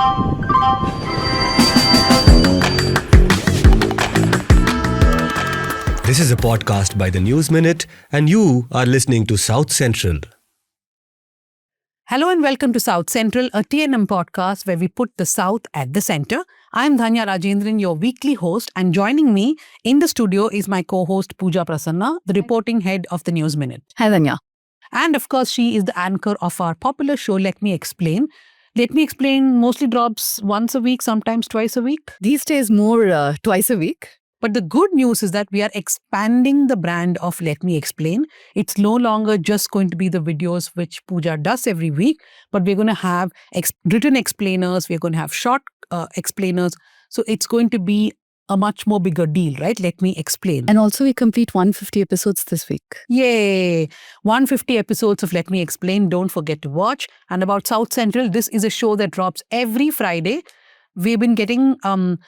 This is a podcast by the News Minute, and you are listening to South Central. Hello and welcome to South Central, a TNM podcast where we put the South at the center. I'm Dhanya Rajendran, your weekly host, and joining me in the studio is my co-host Pooja Prasanna, the reporting head of the News Minute. Hi, Dhanya. And of course, she is the anchor of our popular show, Let Me Explain. Let Me Explain mostly drops once a week, sometimes twice a week. These days more twice a week. But the good news is that we are expanding the brand of Let Me Explain. It's no longer just going to be the videos which Pooja does every week, but we're going to have written explainers, we're going to have short explainers. So it's going to be a much more bigger deal, right? Let Me Explain. And also we complete 150 episodes this week. Yay! 150 episodes of Let Me Explain. Don't forget to watch. And about South Central, this is a show that drops every Friday. We've been getting some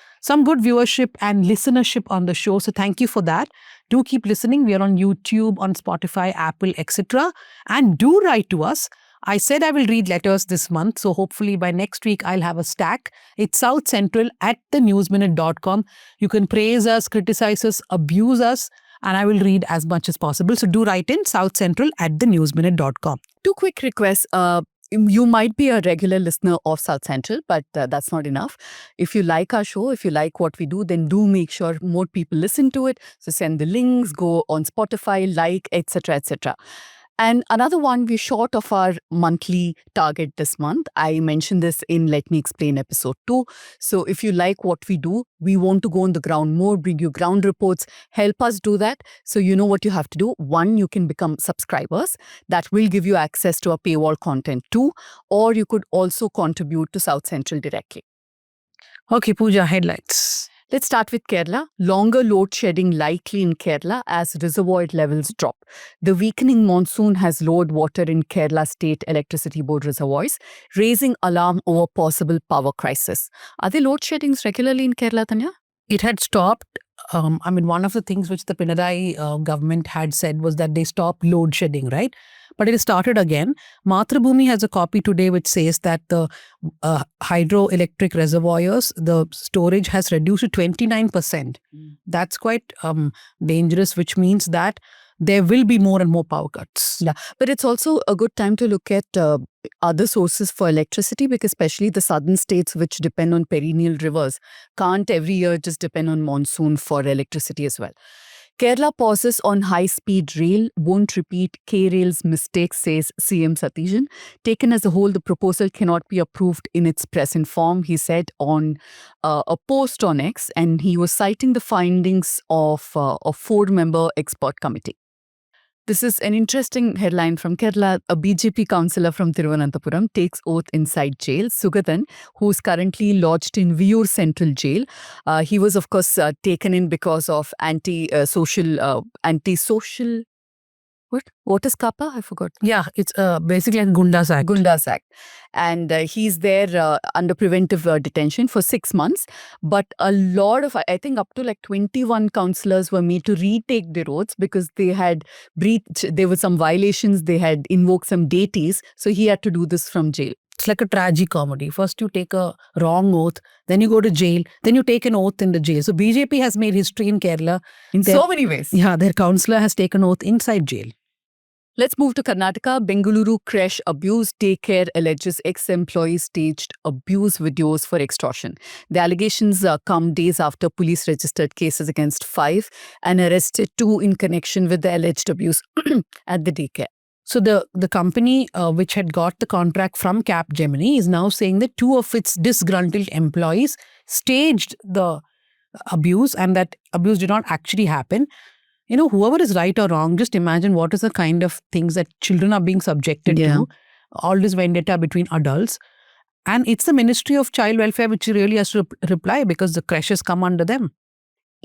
good viewership and listenership on the show. So thank you for that. Do keep listening. We are on YouTube, on Spotify, Apple, etc. And do write to us. I said I will read letters this month. So hopefully by next week, I'll have a stack. It's southcentral@thenewsminute.com. You can praise us, criticize us, abuse us, and I will read as much as possible. So do write in southcentral@thenewsminute.com. Two quick requests. You might be a regular listener of South Central, but that's not enough. If you like our show, if you like what we do, then do make sure more people listen to it. So send the links, go on Spotify, like, etc., etc. And another one, we're short of our monthly target this month. I mentioned this in Let Me Explain episode 2. So if you like what we do, we want to go on the ground more, bring you ground reports, help us do that. So you know what you have to do. One, you can become subscribers. That will give you access to our paywall content too. Or you could also contribute to South Central directly. Okay, Pooja, headlines. Let's start with Kerala. Longer load shedding likely in Kerala as reservoir levels drop. The weakening monsoon has lowered water in Kerala State Electricity Board reservoirs, raising alarm over possible power crisis. Are there load sheddings regularly in Kerala, Tanya? It had stopped. One of the things which the Pinarayi government had said was that they stopped load shedding, right? But it started again. Mathrubhumi has a copy today which says that the hydroelectric reservoirs, the storage has reduced to 29%. That's quite dangerous, which means that there will be more and more power cuts. Yeah, but it's also a good time to look at other sources for electricity, because especially the southern states which depend on perennial rivers can't every year just depend on monsoon for electricity as well. Kerala pauses on high-speed rail, won't repeat K-Rail's mistakes, says CM Satijan. Taken as a whole, the proposal cannot be approved in its present form, he said on a post on X, and he was citing the findings of a 4-member expert committee. This is an interesting headline from Kerala. A BJP councillor from Thiruvananthapuram takes oath inside jail. Sugathan, who is currently lodged in Viyur Central Jail. He was, of course, taken in because of anti-social. What is Kappa? I forgot. Yeah, it's basically a Gundas Act. Gundas Act. And he's there under preventive detention for 6 months. But a lot of, I think up to like 21 councillors were made to retake their oaths because they had breached, there were some violations, they had invoked some deities. So he had to do this from jail. It's like a tragicomedy. First you take a wrong oath, then you go to jail, then you take an oath in the jail. So BJP has made history in Kerala. In so many ways. Yeah, their councillor has taken oath inside jail. Let's move to Karnataka. Bengaluru creche abuse daycare alleges ex-employees staged abuse videos for extortion. The allegations come days after police registered cases against 5 and arrested 2 in connection with the alleged abuse at the daycare. So the company which had got the contract from Capgemini is now saying that 2 of its disgruntled employees staged the abuse and that abuse did not actually happen. You know, whoever is right or wrong, just imagine what is the kind of things that children are being subjected to. All this vendetta between adults. And it's the Ministry of Child Welfare which really has to reply because the creches come under them.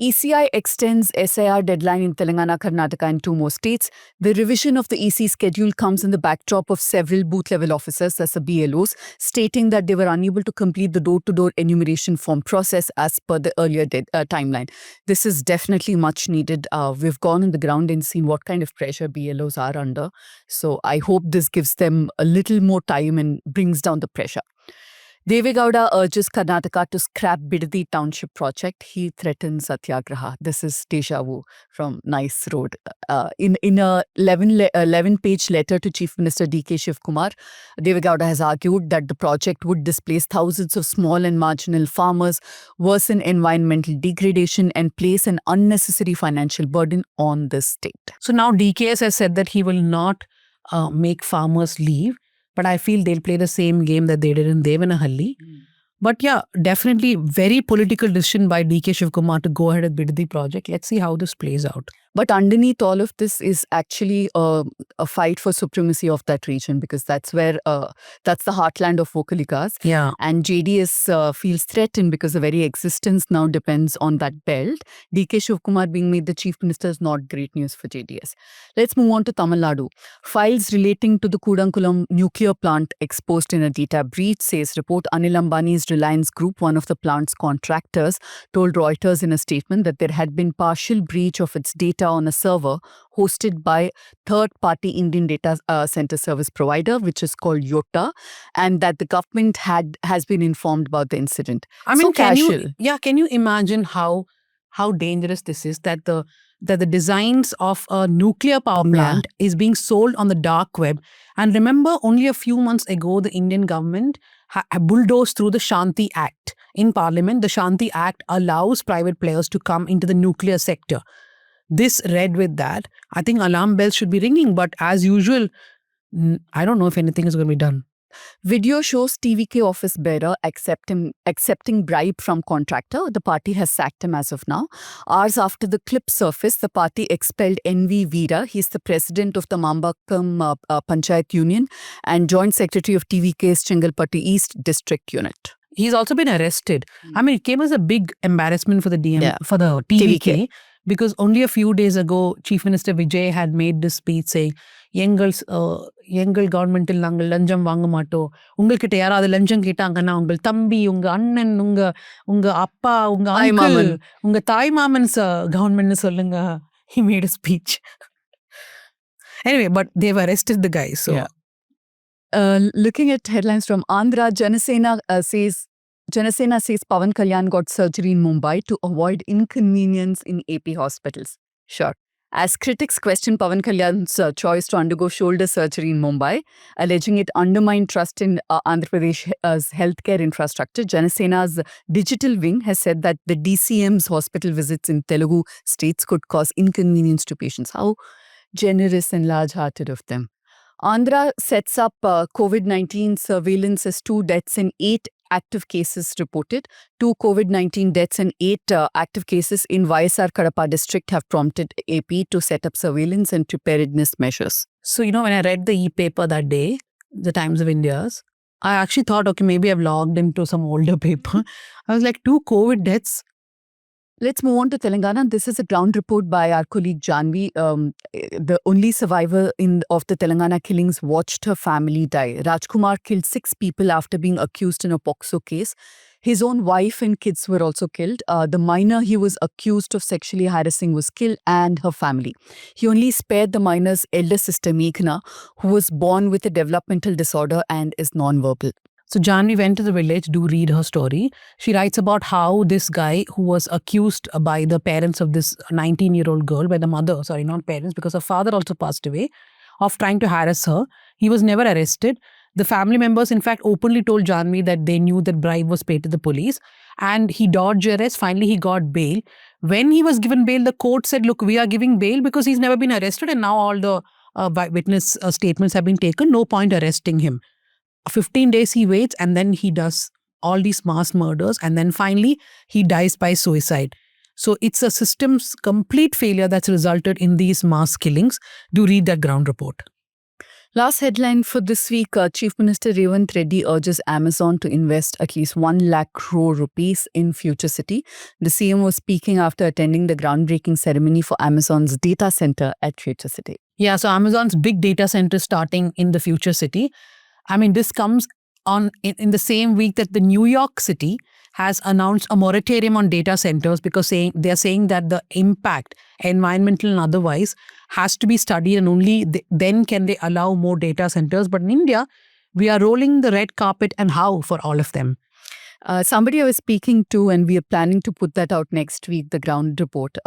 ECI extends SIR deadline in Telangana, Karnataka and 2 more states. The revision of the EC schedule comes in the backdrop of several booth-level officers, that's the BLOs, stating that they were unable to complete the door-to-door enumeration form process as per the earlier timeline. This is definitely much needed. We've gone on the ground and seen what kind of pressure BLOs are under. So I hope this gives them a little more time and brings down the pressure. Deve Gowda urges Karnataka to scrap Bidadi Township project. He threatens Satyagraha. This is deja vu from Nice Road. In a 11-page letter to Chief Minister D.K. Shivkumar, Deve Gowda has argued that the project would displace thousands of small and marginal farmers, worsen environmental degradation, and place an unnecessary financial burden on the state. So now DKS has said that he will not make farmers leave, but I feel they'll play the same game that they did in Devanahalli. But yeah, definitely very political decision by DK Shivkumar to go ahead with Bidadi project. Let's see how this plays out. But underneath all of this is actually a fight for supremacy of that region, because that's where that's the heartland of Vocalikas. Yeah. And JDS feels threatened because the very existence now depends on that belt. DK Shivkumar being made the chief minister is not great news for JDS. Let's move on to Tamil Nadu. Files relating to the Kudankulam nuclear plant exposed in a data breach, says report. Anil Ambani's Reliance Group, one of the plant's contractors, told Reuters in a statement that there had been partial breach of its data on a server hosted by third-party Indian data center service provider, which is called Yotta, and that the government has been informed about the incident. I mean, So casual. can you imagine how dangerous this is, that the designs of a nuclear power plant is being sold on the dark web. And remember, only a few months ago, the Indian government bulldozed through the Shanti Act in Parliament. The Shanti Act allows private players to come into the nuclear sector. This read with that, I think alarm bells should be ringing. But as usual, I don't know if anything is going to be done. Video shows TVK office bearer accepting bribe from contractor. The party has sacked him as of now. Hours after the clip surfaced, the party expelled N.V. Veera. He's the president of the Mambakam Panchayat Union and joint secretary of TVK's Chengalpattu East District Unit. He's also been arrested. I mean, it came as a big embarrassment for the for the TVK. Because only a few days ago, Chief Minister Vijay had made this speech saying, எங்கள் கவர்மெண்டில் நாங்கள் லஞ்சம் வாங்க மாட்டோம், உங்ககிட்ட யாராவது லஞ்சம் கேட்டாங்கன்னா உங்கள் தம்பி, உங்க அண்ணன், உங்க அப்பா, உங்க அங்கிள், உங்க தாய் மாமன் கவர்மெண்ட்னு சொல்லுங்க. He made a speech. Anyway, but they've arrested the guy. So, looking at headlines from Andhra, Janasena says Pawan Kalyan got surgery in Mumbai to avoid inconvenience in AP hospitals. Sure. As critics question Pawan Kalyan's choice to undergo shoulder surgery in Mumbai, alleging it undermined trust in Andhra Pradesh's healthcare infrastructure, Janasena's digital wing has said that the DCM's hospital visits in Telugu states could cause inconvenience to patients. How generous and large-hearted of them. Andhra sets up COVID-19 surveillance as 2 deaths and 8 active cases reported. 2 COVID-19 deaths and 8 active cases in YSR Kadapa district have prompted AP to set up surveillance and preparedness measures. So, when I read the e-paper that day, the Times of India's, I actually thought, okay, maybe I've logged into some older paper. I was like, 2 COVID deaths. Let's move on to Telangana. This is a ground report by our colleague Janvi. The only survivor of the Telangana killings watched her family die. Rajkumar killed 6 people after being accused in a POCSO case. His own wife and kids were also killed. The minor he was accused of sexually harassing was killed, and her family. He only spared the minor's elder sister Meghna, who was born with a developmental disorder and is non-verbal. So Janvi went to the village. Do read her story. She writes about how this guy who was accused by the parents of this 19-year-old girl, by the mother, sorry, not parents, because her father also passed away, of trying to harass her. He was never arrested. The family members, in fact, openly told Janvi that they knew that bribe was paid to the police. And he dodged arrest. Finally, he got bail. When he was given bail, the court said, look, we are giving bail because he's never been arrested. And now all the witness statements have been taken. No point arresting him. 15 days he waits, and then he does all these mass murders, and then finally he dies by suicide. So it's a system's complete failure that's resulted in these mass killings. Do read that ground report. Last headline for this week, Chief Minister Revant Reddy urges Amazon to invest at least 1 lakh crore rupees in Future City. The CM was speaking after attending the groundbreaking ceremony for Amazon's data center at Future City. Yeah, so Amazon's big data center starting in the Future City. I mean, this comes on in the same week that the New York City has announced a moratorium on data centers because they're saying that the impact, environmental and otherwise, has to be studied, and only then can they allow more data centers. But in India, we are rolling the red carpet and how for all of them? Somebody I was speaking to, and we are planning to put that out next week, the ground report.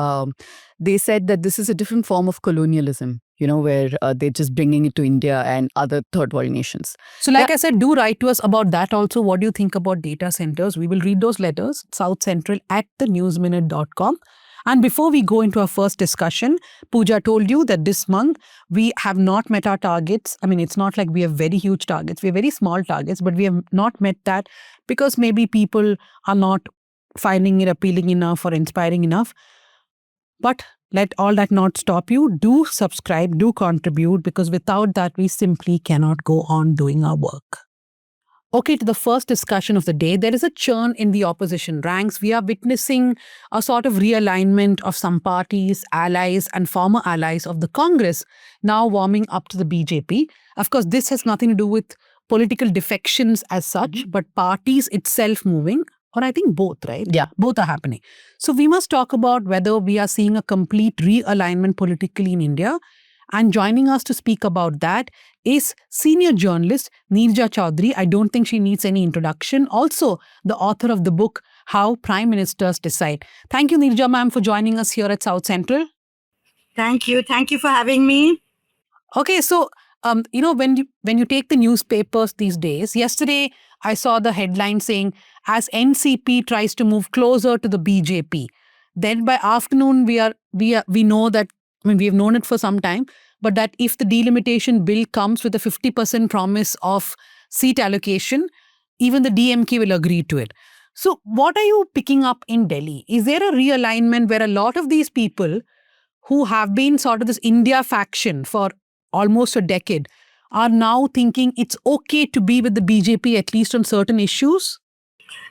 They said that this is a different form of colonialism, where they're just bringing it to India and other third world nations. So like I said, do write to us about that also. What do you think about data centers? We will read those letters, South Central at thenewsminute.com. And before we go into our first discussion, Pooja told you that this month we have not met our targets. I mean, it's not like we have very huge targets. We have very small targets, but we have not met that because maybe people are not finding it appealing enough or inspiring enough. But let all that not stop you. Do subscribe, do contribute, because without that, we simply cannot go on doing our work. Okay, to the first discussion of the day, there is a churn in the opposition ranks. We are witnessing a sort of realignment of some parties, allies, and former allies of the Congress now warming up to the BJP. Of course, this has nothing to do with political defections as such, but parties itself moving, or I think both, right? Yeah. Both are happening. So we must talk about whether we are seeing a complete realignment politically in India. And joining us to speak about that is senior journalist Neerja Chaudhary. I don't think she needs any introduction. Also, the author of the book, How Prime Ministers Decide. Thank you, Neerja ma'am, for joining us here at South Central. Thank you. Thank you for having me. Okay, so, when you take the newspapers these days, yesterday I saw the headline saying, as NCP tries to move closer to the BJP. Then by afternoon, we know that, we have known it for some time, but that if the delimitation bill comes with a 50% promise of seat allocation, even the DMK will agree to it. So what are you picking up in Delhi? Is there a realignment where a lot of these people who have been sort of this India faction for almost a decade are now thinking it's okay to be with the BJP, at least on certain issues?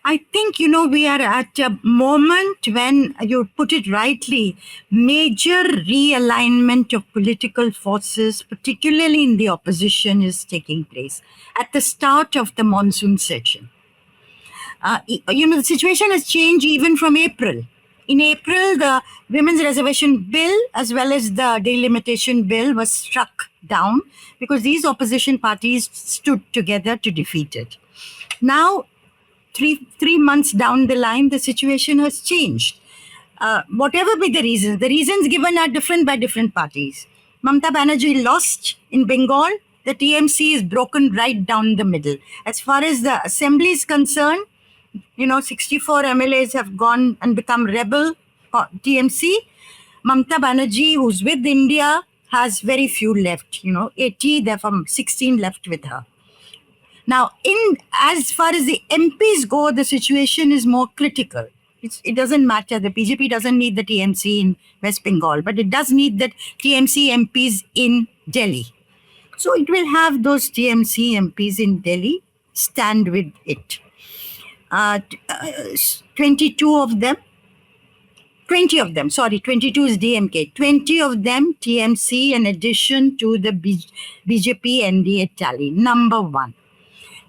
I think, we are at a moment when, you put it rightly, major realignment of political forces, particularly in the opposition, is taking place at the start of the monsoon session. The situation has changed even from April. In April, the Women's Reservation Bill as well as the delimitation bill was struck down because these opposition parties stood together to defeat it. Now, three months down the line, the situation has changed. Whatever be the reasons given are different by different parties. Mamata Banerjee lost in Bengal. The TMC is broken right down the middle. As far as the assembly is concerned, 64 MLAs have gone and become rebel TMC. Mamata Banerjee, who's with India, has very few left. 80, therefore 16 left with her. Now, as far as the MPs go, the situation is more critical. It doesn't matter. The BJP doesn't need the TMC in West Bengal, but it does need the TMC MPs in Delhi. So it will have those TMC MPs in Delhi stand with it. 22 of them, 20 of them, 22 is DMK, 20 of them TMC in addition to the BJP NDA tally, number one.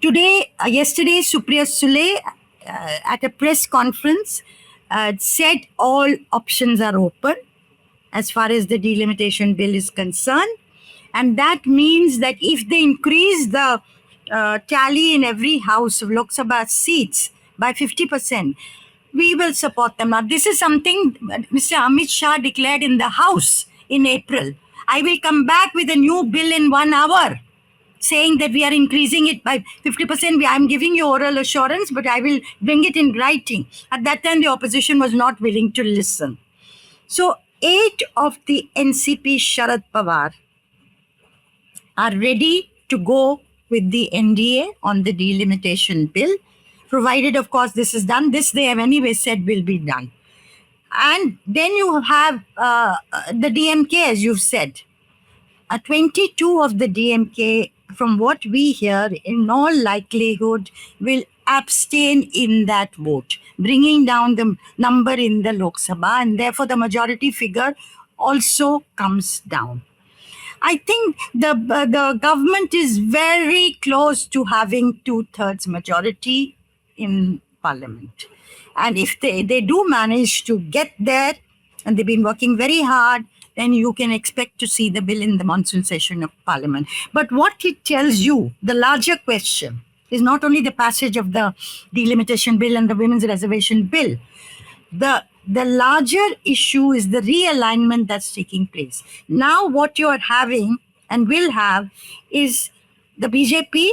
Yesterday, Supriya Sule at a press conference said all options are open as far as the delimitation bill is concerned. And that means that if they increase the tally in every house of Lok Sabha seats by 50%, we will support them. Now, this is something Mr. Amit Shah declared in the House in April. I will come back with a new bill in 1 hour, saying that we are increasing it by 50%. I'm giving you oral assurance, but I will bring it in writing. At that time, the opposition was not willing to listen. So 8 of the NCP Sharad Pawar are ready to go with the NDA on the delimitation bill, provided, of course, this is done. This they have anyway said will be done. And then you have the DMK, as you've said. 22 of the DMK, from what we hear, in all likelihood, will abstain in that vote, bringing down the number in the Lok Sabha, and therefore the majority figure also comes down. I think the government is very close to having 2/3 majority in parliament. And if they do manage to get there, and they've been working very hard, then you can expect to see the bill in the monsoon session of Parliament. But what it tells you, the larger question, is not only the passage of the delimitation bill and the women's reservation bill. The larger issue is the realignment that's taking place. Now what you're having and will have is the BJP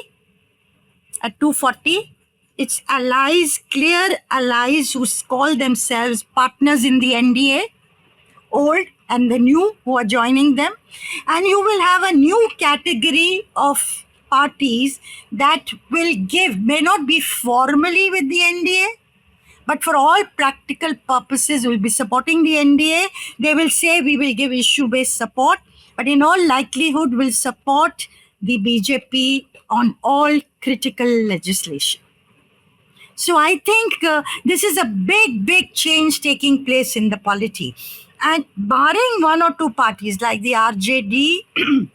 at 240, its allies, clear allies who call themselves partners in the NDA, old and the new who are joining them. And you will have a new category of parties that will give, may not be formally with the NDA, but for all practical purposes will be supporting the NDA. They will say we will give issue-based support, but in all likelihood will support the BJP on all critical legislation. So I think this is a big change taking place in the polity. And barring one or two parties like the RJD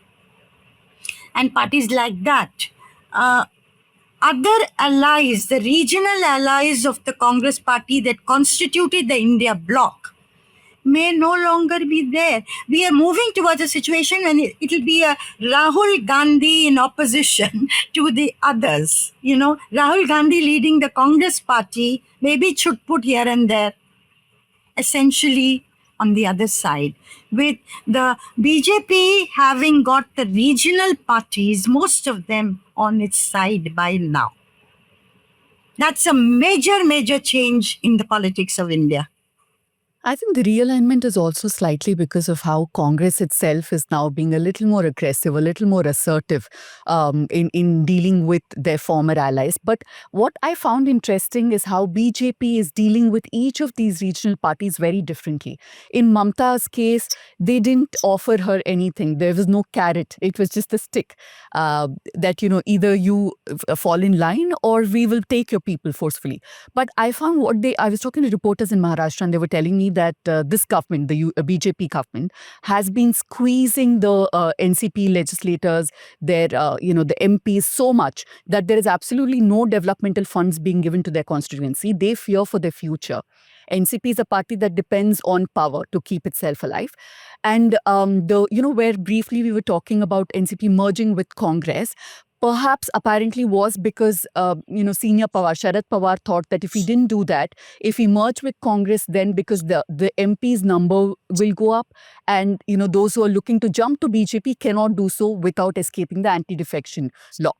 and parties like that, other allies, the regional allies of the Congress party that constituted the India bloc, may no longer be there. We are moving towards a situation when it will be a Rahul Gandhi in opposition to the others. You know, Rahul Gandhi leading the Congress party, maybe it should put here and there, essentially on the other side. With the BJP having got the regional parties, most of them on its side by now. That's a major change in the politics of India. I think the realignment is also slightly because of how Congress itself is now being a little more aggressive, a little more assertive in dealing with their former allies. But what I found interesting is how BJP is dealing with each of these regional parties very differently. In Mamta's case, they didn't offer her anything. There was no carrot. It was just a stick that, you know, either you fall in line or we will take your people forcefully. But I found I was talking to reporters in Maharashtra and they were telling me that this government, the BJP government, has been squeezing the NCP legislators, the MPs so much that there is absolutely no developmental funds being given to their constituency. They fear for their future. NCP is a party that depends on power to keep itself alive. And where briefly we were talking about NCP merging with Congress, perhaps apparently was because, senior Pawar, Sharad Pawar thought that if he didn't do that, if he merged with Congress, then because the MP's number will go up and, those who are looking to jump to BJP cannot do so without escaping the anti-defection law.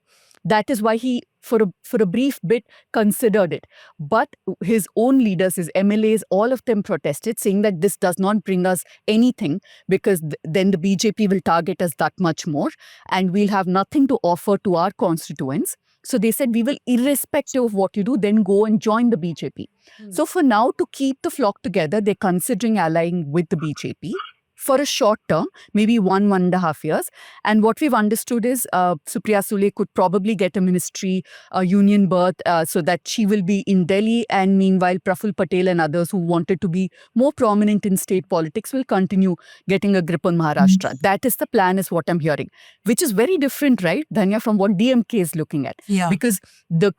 That is why he, for a brief bit, considered it. But his own leaders, his MLAs, all of them protested, saying that this does not bring us anything because then the BJP will target us that much more and we'll have nothing to offer to our constituents. So they said, we will, irrespective of what you do, then go and join the BJP. So for now, to keep the flock together, they're considering allying with the BJP. For a short term, maybe 1.5 years. And what we've understood is Supriya Sule could probably get a ministry, union berth, so that she will be in Delhi. And meanwhile, Praful Patel and others who wanted to be more prominent in state politics will continue getting a grip on Maharashtra. That is the plan, is what I'm hearing, which is very different, right, Dhanya, from what DMK is looking at. Yeah. Because the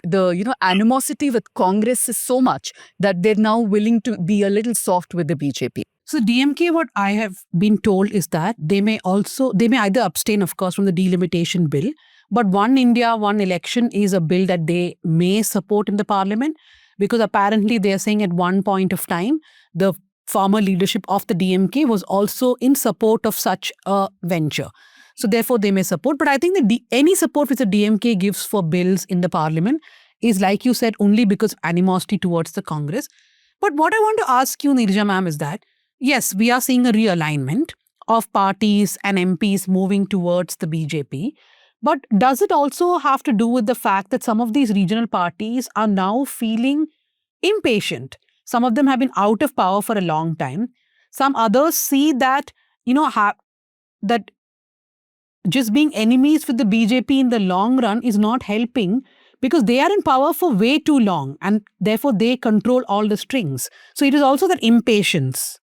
animosity with Congress is so much that they're now willing to be a little soft with the BJP. So DMK, what I have been told is that they may either abstain, of course, from the delimitation bill, but One India, One Election is a bill that they may support in the parliament, because apparently they are saying at one point of time, the former leadership of the DMK was also in support of such a venture. So therefore they may support. But I think that any support which the DMK gives for bills in the parliament is, like you said, only because of animosity towards the Congress. But what I want to ask you, Neerja ma'am, is that yes, we are seeing a realignment of parties and MPs moving towards the BJP. But does it also have to do with the fact that some of these regional parties are now feeling impatient? Some of them have been out of power for a long time. Some others see that, that just being enemies with the BJP in the long run is not helping, because they are in power for way too long and therefore they control all the strings. So it is also that impatience.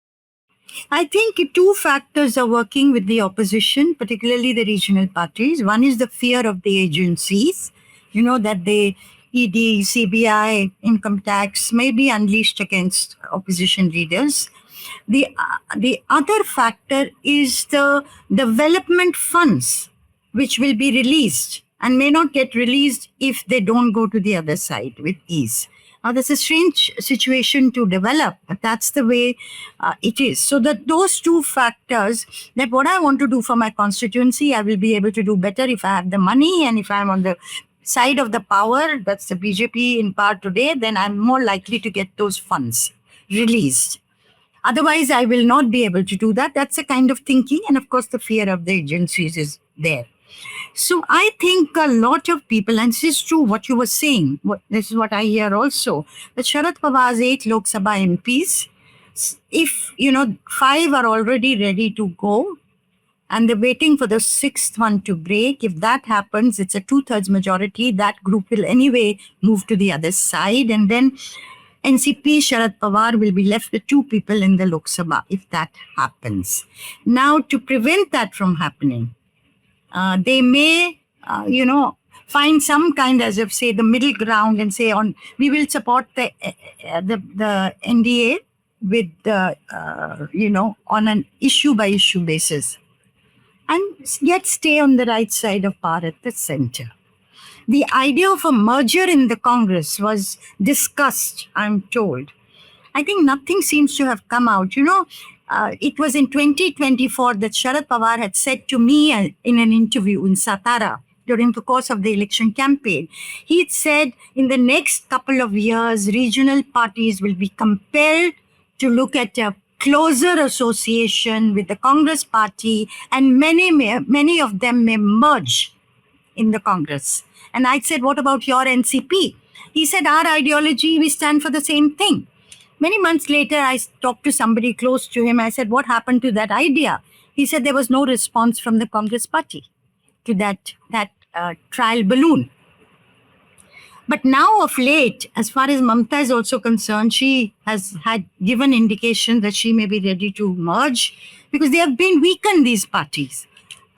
I think two factors are working with the opposition, particularly the regional parties. One is the fear of the agencies, that the ED, CBI, income tax may be unleashed against opposition leaders. The other factor is the development funds, which will be released and may not get released if they don't go to the other side with ease. Now, that's a strange situation to develop, but that's the way it is. So that those two factors, that what I want to do for my constituency, I will be able to do better if I have the money, and if I'm on the side of the power, that's the BJP in power today, then I'm more likely to get those funds released. Otherwise, I will not be able to do that. That's a kind of thinking. And of course, the fear of the agencies is there. So I think a lot of people, and this is true what you were saying, this is what I hear also, that Sharad Pawar's 8 Lok Sabha MPs, if, 5 are already ready to go, and they're waiting for the 6th one to break. If that happens, it's a 2/3 majority. That group will anyway move to the other side. And then NCP Sharad Pawar will be left with 2 people in the Lok Sabha if that happens. Now, to prevent that from happening, they may, find some kind, as if say, the middle ground and say, we will support the NDA with, on an issue by issue basis, and yet stay on the right side of power at the center. The idea of a merger in the Congress was discussed, I'm told. I think nothing seems to have come out. It was in 2024 that Sharad Pawar had said to me in an interview in Satara during the course of the election campaign. He had said in the next couple of years, regional parties will be compelled to look at a closer association with the Congress party, and many of them may merge in the Congress. And I said, what about your NCP? He said, our ideology, we stand for the same thing. Many months later, I talked to somebody close to him. I said, what happened to that idea? He said there was no response from the Congress party to that trial balloon. But now of late, as far as Mamta is also concerned, she has had given indication that she may be ready to merge because they have been weakened, these parties.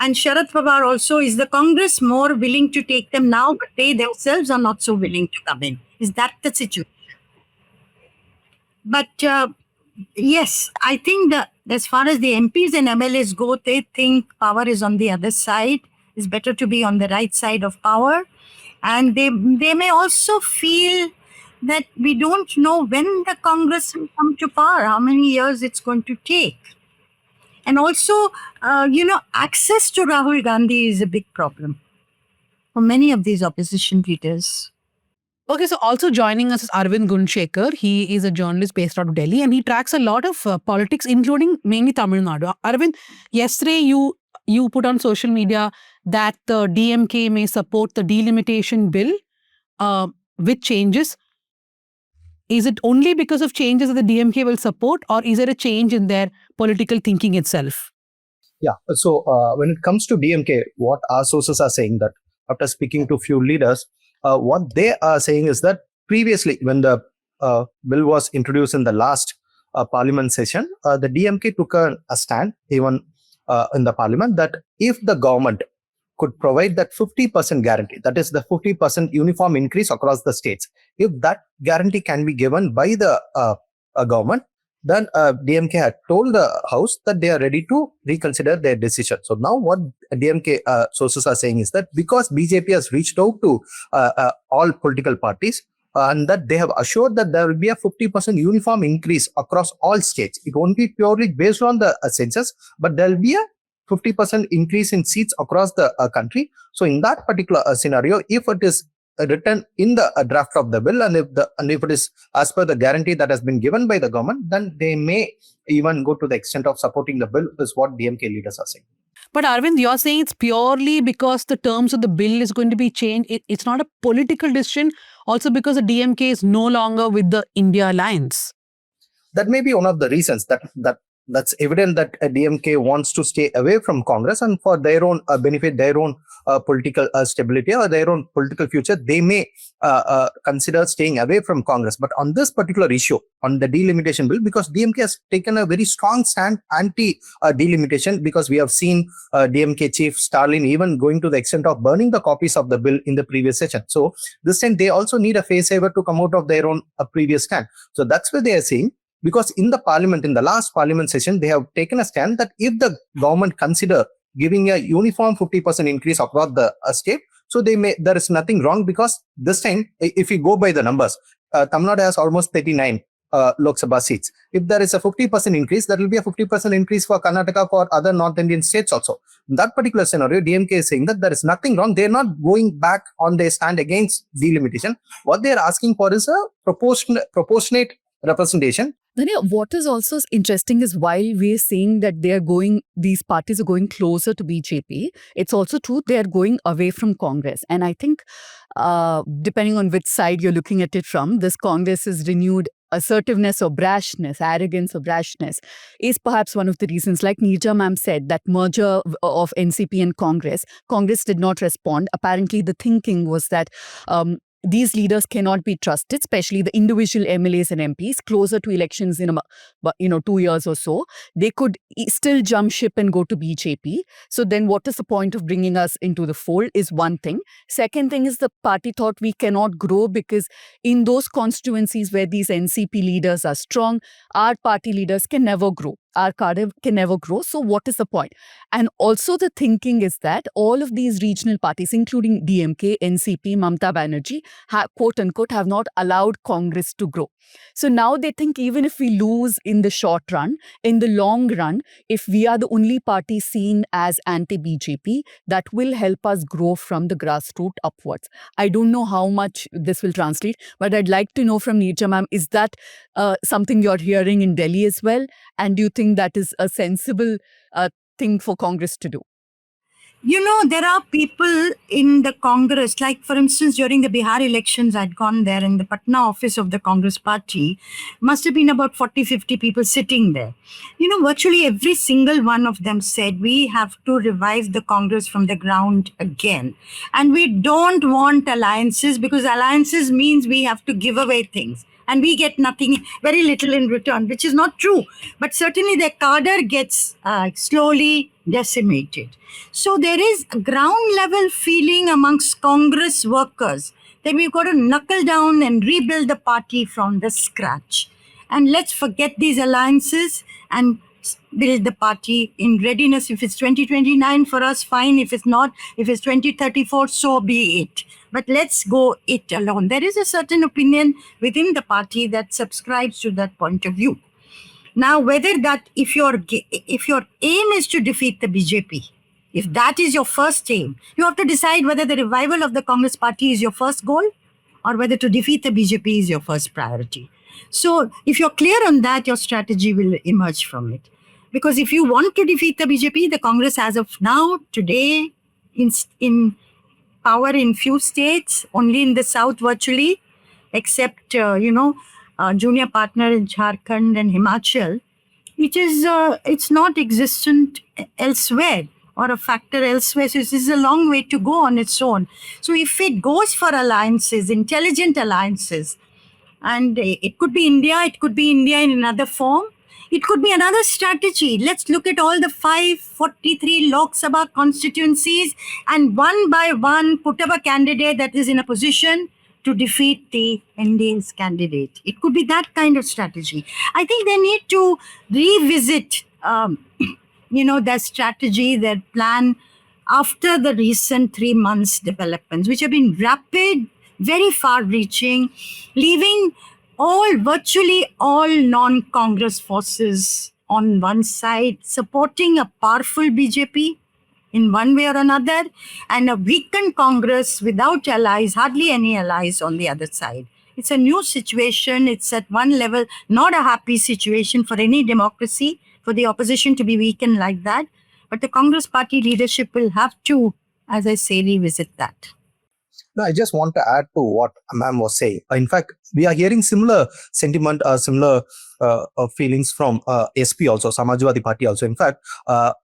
And Sharad Pawar also, is the Congress more willing to take them now, but they themselves are not so willing to come in? Is that the situation? But yes, I think that as far as the MPs and MLAs go, they think power is on the other side. It's better to be on the right side of power. And they may also feel that we don't know when the Congress will come to power, how many years it's going to take. And also, access to Rahul Gandhi is a big problem for many of these opposition leaders. Okay, so also joining us is Arvind Gunshekar. He is a journalist based out of Delhi, and he tracks a lot of politics, including mainly Tamil Nadu. Arvind, yesterday you put on social media that the DMK may support the delimitation bill with changes. Is it only because of changes that the DMK will support, or is there a change in their political thinking itself? Yeah, so when it comes to DMK, what our sources are saying, that after speaking to few leaders, what they are saying is that previously, when the bill was introduced in the last parliament session, the DMK took a stand even in the parliament that if the government could provide that 50% guarantee, that is the 50% uniform increase across the states, if that guarantee can be given by the government, then DMK had told the House that they are ready to reconsider their decision. So now what DMK sources are saying is that because BJP has reached out to all political parties, and that they have assured that there will be a 50% uniform increase across all states. It won't be purely based on the census, but there will be a 50% increase in seats across the country. So in that particular scenario, if it is written in the draft of the bill, and if it is as per the guarantee that has been given by the government, then they may even go to the extent of supporting the bill, is what DMK leaders are saying. But Arvind, you're saying it's purely because the terms of the bill is going to be changed. It's not a political decision, also because the DMK is no longer with the India Alliance. That may be one of the reasons that's evident, that DMK wants to stay away from Congress, and for their own benefit, their own political stability or their own political future, they may consider staying away from Congress. But on this particular issue, on the delimitation bill, because DMK has taken a very strong stand anti-delimitation, because we have seen DMK chief Stalin even going to the extent of burning the copies of the bill in the previous session. So this time they also need a face saver to come out of their own previous stand. So that's where they are saying because in the parliament, in the last parliament session, they have taken a stand that if the government consider giving a uniform 50% increase across the state, so there is nothing wrong, because this time, if you go by the numbers, Tamil Nadu has almost 39 Lok Sabha seats. If there is a 50% increase, that will be a 50% increase for Karnataka, for other North Indian states also. In that particular scenario, DMK is saying that there is nothing wrong. They are not going back on their stand against delimitation. What they are asking for is a proportionate representation. Dhanya, what is also interesting is while we are saying that these parties are going closer to BJP, it's also true they are going away from Congress. And I think depending on which side you're looking at it from, this Congress's renewed assertiveness or brashness, arrogance or brashness is perhaps one of the reasons. Like Neerja ma'am said, that merger of NCP and Congress did not respond. Apparently the thinking was that these leaders cannot be trusted, especially the individual MLAs and MPs closer to elections in 2 years or so. They could still jump ship and go to BJP. So then what is the point of bringing us into the fold is one thing. Second thing is the party thought we cannot grow because in those constituencies where these NCP leaders are strong, our party leaders can never grow. Our cadre can never grow. So what is the point? And also the thinking is that all of these regional parties, including DMK, NCP, Mamata Banerjee, quote unquote, have not allowed Congress to grow. So now they think even if we lose in the short run, in the long run, if we are the only party seen as anti-BJP, that will help us grow from the grassroots upwards. I don't know how much this will translate, but I'd like to know from Neerja ma'am, is that something you're hearing in Delhi as well? And do you think that is a sensible thing for Congress to do? There are people in the Congress, like for instance, during the Bihar elections, I'd gone there in the Patna office of the Congress party, must have been about 40, 50 people sitting there. Virtually every single one of them said, we have to revive the Congress from the ground again. And we don't want alliances because alliances means we have to give away things. And we get nothing, very little in return, which is not true. But certainly their cadre gets slowly decimated. So there is a ground level feeling amongst Congress workers that we've got to knuckle down and rebuild the party from the scratch. And let's forget these alliances and build the party in readiness. If it's 2029 for us, fine. If it's not, if it's 2034, so be it. But let's go it alone. There is a certain opinion within the party that subscribes to that point of view. Now, whether that, if your aim is to defeat the BJP, if that is your first aim, you have to decide whether the revival of the Congress party is your first goal or whether to defeat the BJP is your first priority. So if you're clear on that, your strategy will emerge from it. Because if you want to defeat the BJP, the Congress as of now, today, in power in few states, only in the south virtually, except, junior partner in Jharkhand and Himachal, it's not existent elsewhere or a factor elsewhere. So this is a long way to go on its own. So if it goes for alliances, intelligent alliances, and it could be India, it could be India in another form, it could be another strategy. Let's look at all the 543 Lok Sabha constituencies and one by one put up a candidate that is in a position to defeat the NDA's candidate. It could be that kind of strategy. I think they need to revisit, their strategy, their plan after the recent 3 months developments, which have been rapid, very far-reaching, leaving virtually all non-Congress forces on one side, supporting a powerful BJP in one way or another, and a weakened Congress without allies, hardly any allies on the other side. It's a new situation. It's at one level not a happy situation for any democracy, for the opposition to be weakened like that. But the Congress party leadership will have to, as I say, revisit that. No, I just want to add to what ma'am was saying. In fact, we are hearing similar sentiment, similar feelings from SP also, Samajwadi Party also. In fact,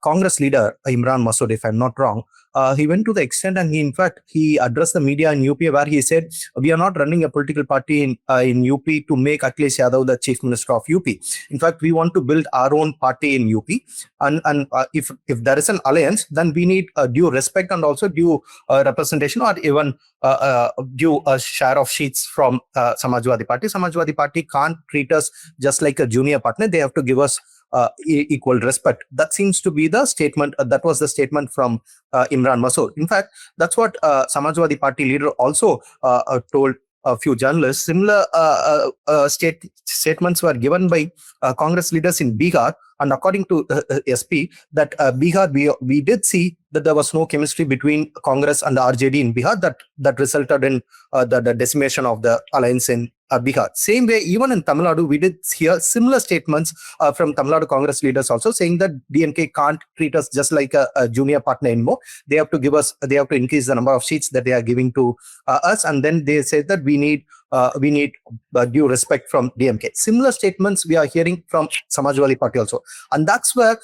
Congress leader Imran Masood, if I'm not wrong, he went to the extent and he addressed the media in UP where he said, we are not running a political party in UP to make Akhilesh Yadav the chief minister of UP. In fact, we want to build our own party in UP. And if there is an alliance, then we need due respect and also due representation or even due a share of seats from Samajwadi Samajwadi Party. Samajwadi Party can't treat us just like a junior partner. They have to give us equal respect. That seems to be the statement. That was the statement from Imran Masood. In fact, that's what Samajwadi Party leader also told a few journalists. Similar statements were given by Congress leaders in Bihar. And according to SP, that Bihar, we did see that there was no chemistry between Congress and the RJD in Bihar that resulted in the decimation of the alliance in Bihar. Same way, even in Tamil Nadu, we did hear similar statements from Tamil Nadu Congress leaders also saying that DMK can't treat us just like a junior partner anymore. They have to increase the number of seats that they are giving to us. And then they said that we need due respect from DMK. Similar statements we are hearing from Samajwadi Party also. And that's where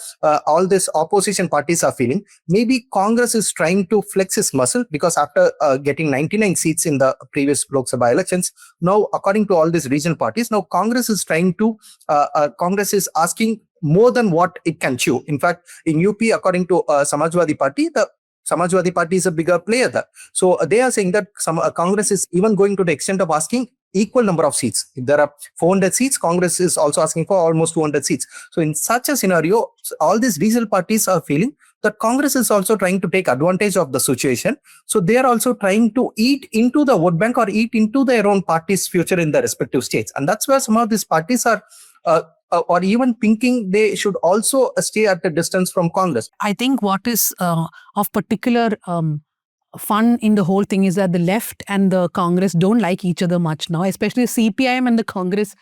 all these opposition parties are feeling. Maybe Congress is trying to flex its muscle because after getting 99 seats in the previous Lok Sabha elections, now according to all these regional parties, now Congress is asking more than what it can chew. In fact, in UP, according to Samajwadi Party, the Samajwadi Party is a bigger player there. So they are saying that Congress is even going to the extent of asking equal number of seats. If there are 400 seats, Congress is also asking for almost 200 seats. So in such a scenario, all these regional parties are feeling that Congress is also trying to take advantage of the situation. So they are also trying to eat into the vote bank or eat into their own party's future in their respective states. And that's where some of these parties are or even thinking they should also stay at a distance from Congress. I think what is of particular fun in the whole thing is that the left and the Congress don't like each other much now, especially CPIM and the Congress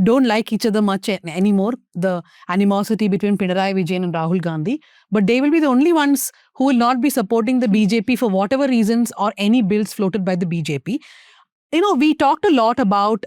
don't like each other much anymore, the animosity between Pinarayi Vijayan and Rahul Gandhi. But they will be the only ones who will not be supporting the BJP for whatever reasons or any bills floated by the BJP. You know, we talked a lot about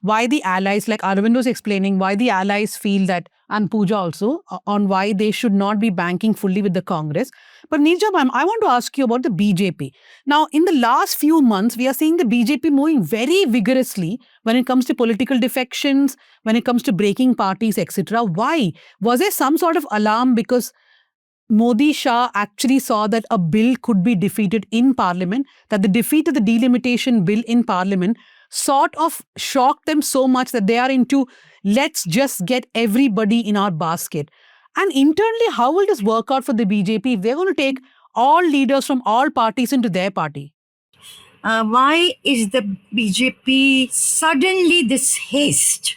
why the allies, like Arvind was explaining, why the allies feel that, and Pooja also, on why they should not be banking fully with the Congress. But Neerja ma'am, I want to ask you about the BJP. Now, in the last few months, we are seeing the BJP moving very vigorously when it comes to political defections, when it comes to breaking parties, etc. Why? Was there some sort of alarm because Modi Shah actually saw that a bill could be defeated in Parliament, that the defeat of the delimitation bill in Parliament sort of shocked them so much that they are into, let's just get everybody in our basket. And internally, how will this work out for the BJP if they're going to take all leaders from all parties into their party? Why is the BJP suddenly this haste,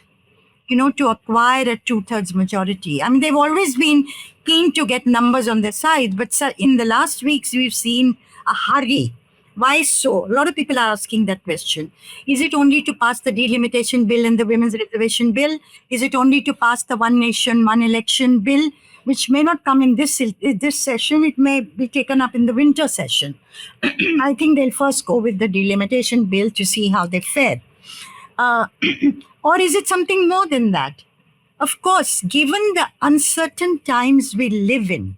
to acquire a 2/3 majority? I mean, they've always been keen to get numbers on their side, but in the last weeks, we've seen a hurry. Why so? A lot of people are asking that question. Is it only to pass the delimitation bill and the women's reservation bill? Is it only to pass the one nation, one election bill, which may not come in this session? It may be taken up in the winter session. I think they'll first go with the delimitation bill to see how they fare. Or is it something more than that? Of course, given the uncertain times we live in,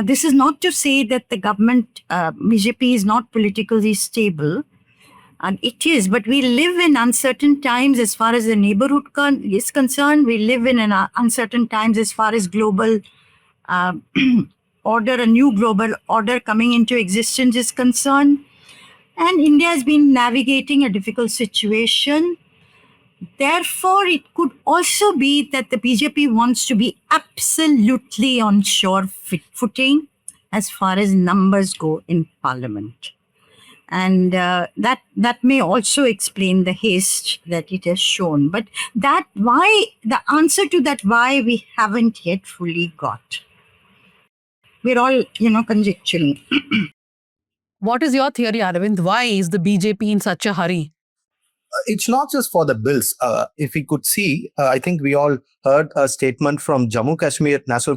this is not to say that the government, BJP is not politically stable, and it is, but we live in uncertain times as far as the neighborhood is concerned. We live in uncertain times as far as global order, a new global order coming into existence is concerned. And India has been navigating a difficult situation. Therefore, it could also be that the BJP wants to be absolutely on sure footing as far as numbers go in Parliament. And that may also explain the haste that it has shown. But the answer to that why we haven't yet fully got. We're all, conjecturing. What is your theory, Arvind? Why is the BJP in such a hurry? It's not just for the bills. If we could see, I think we all heard a statement from Jammu Kashmir National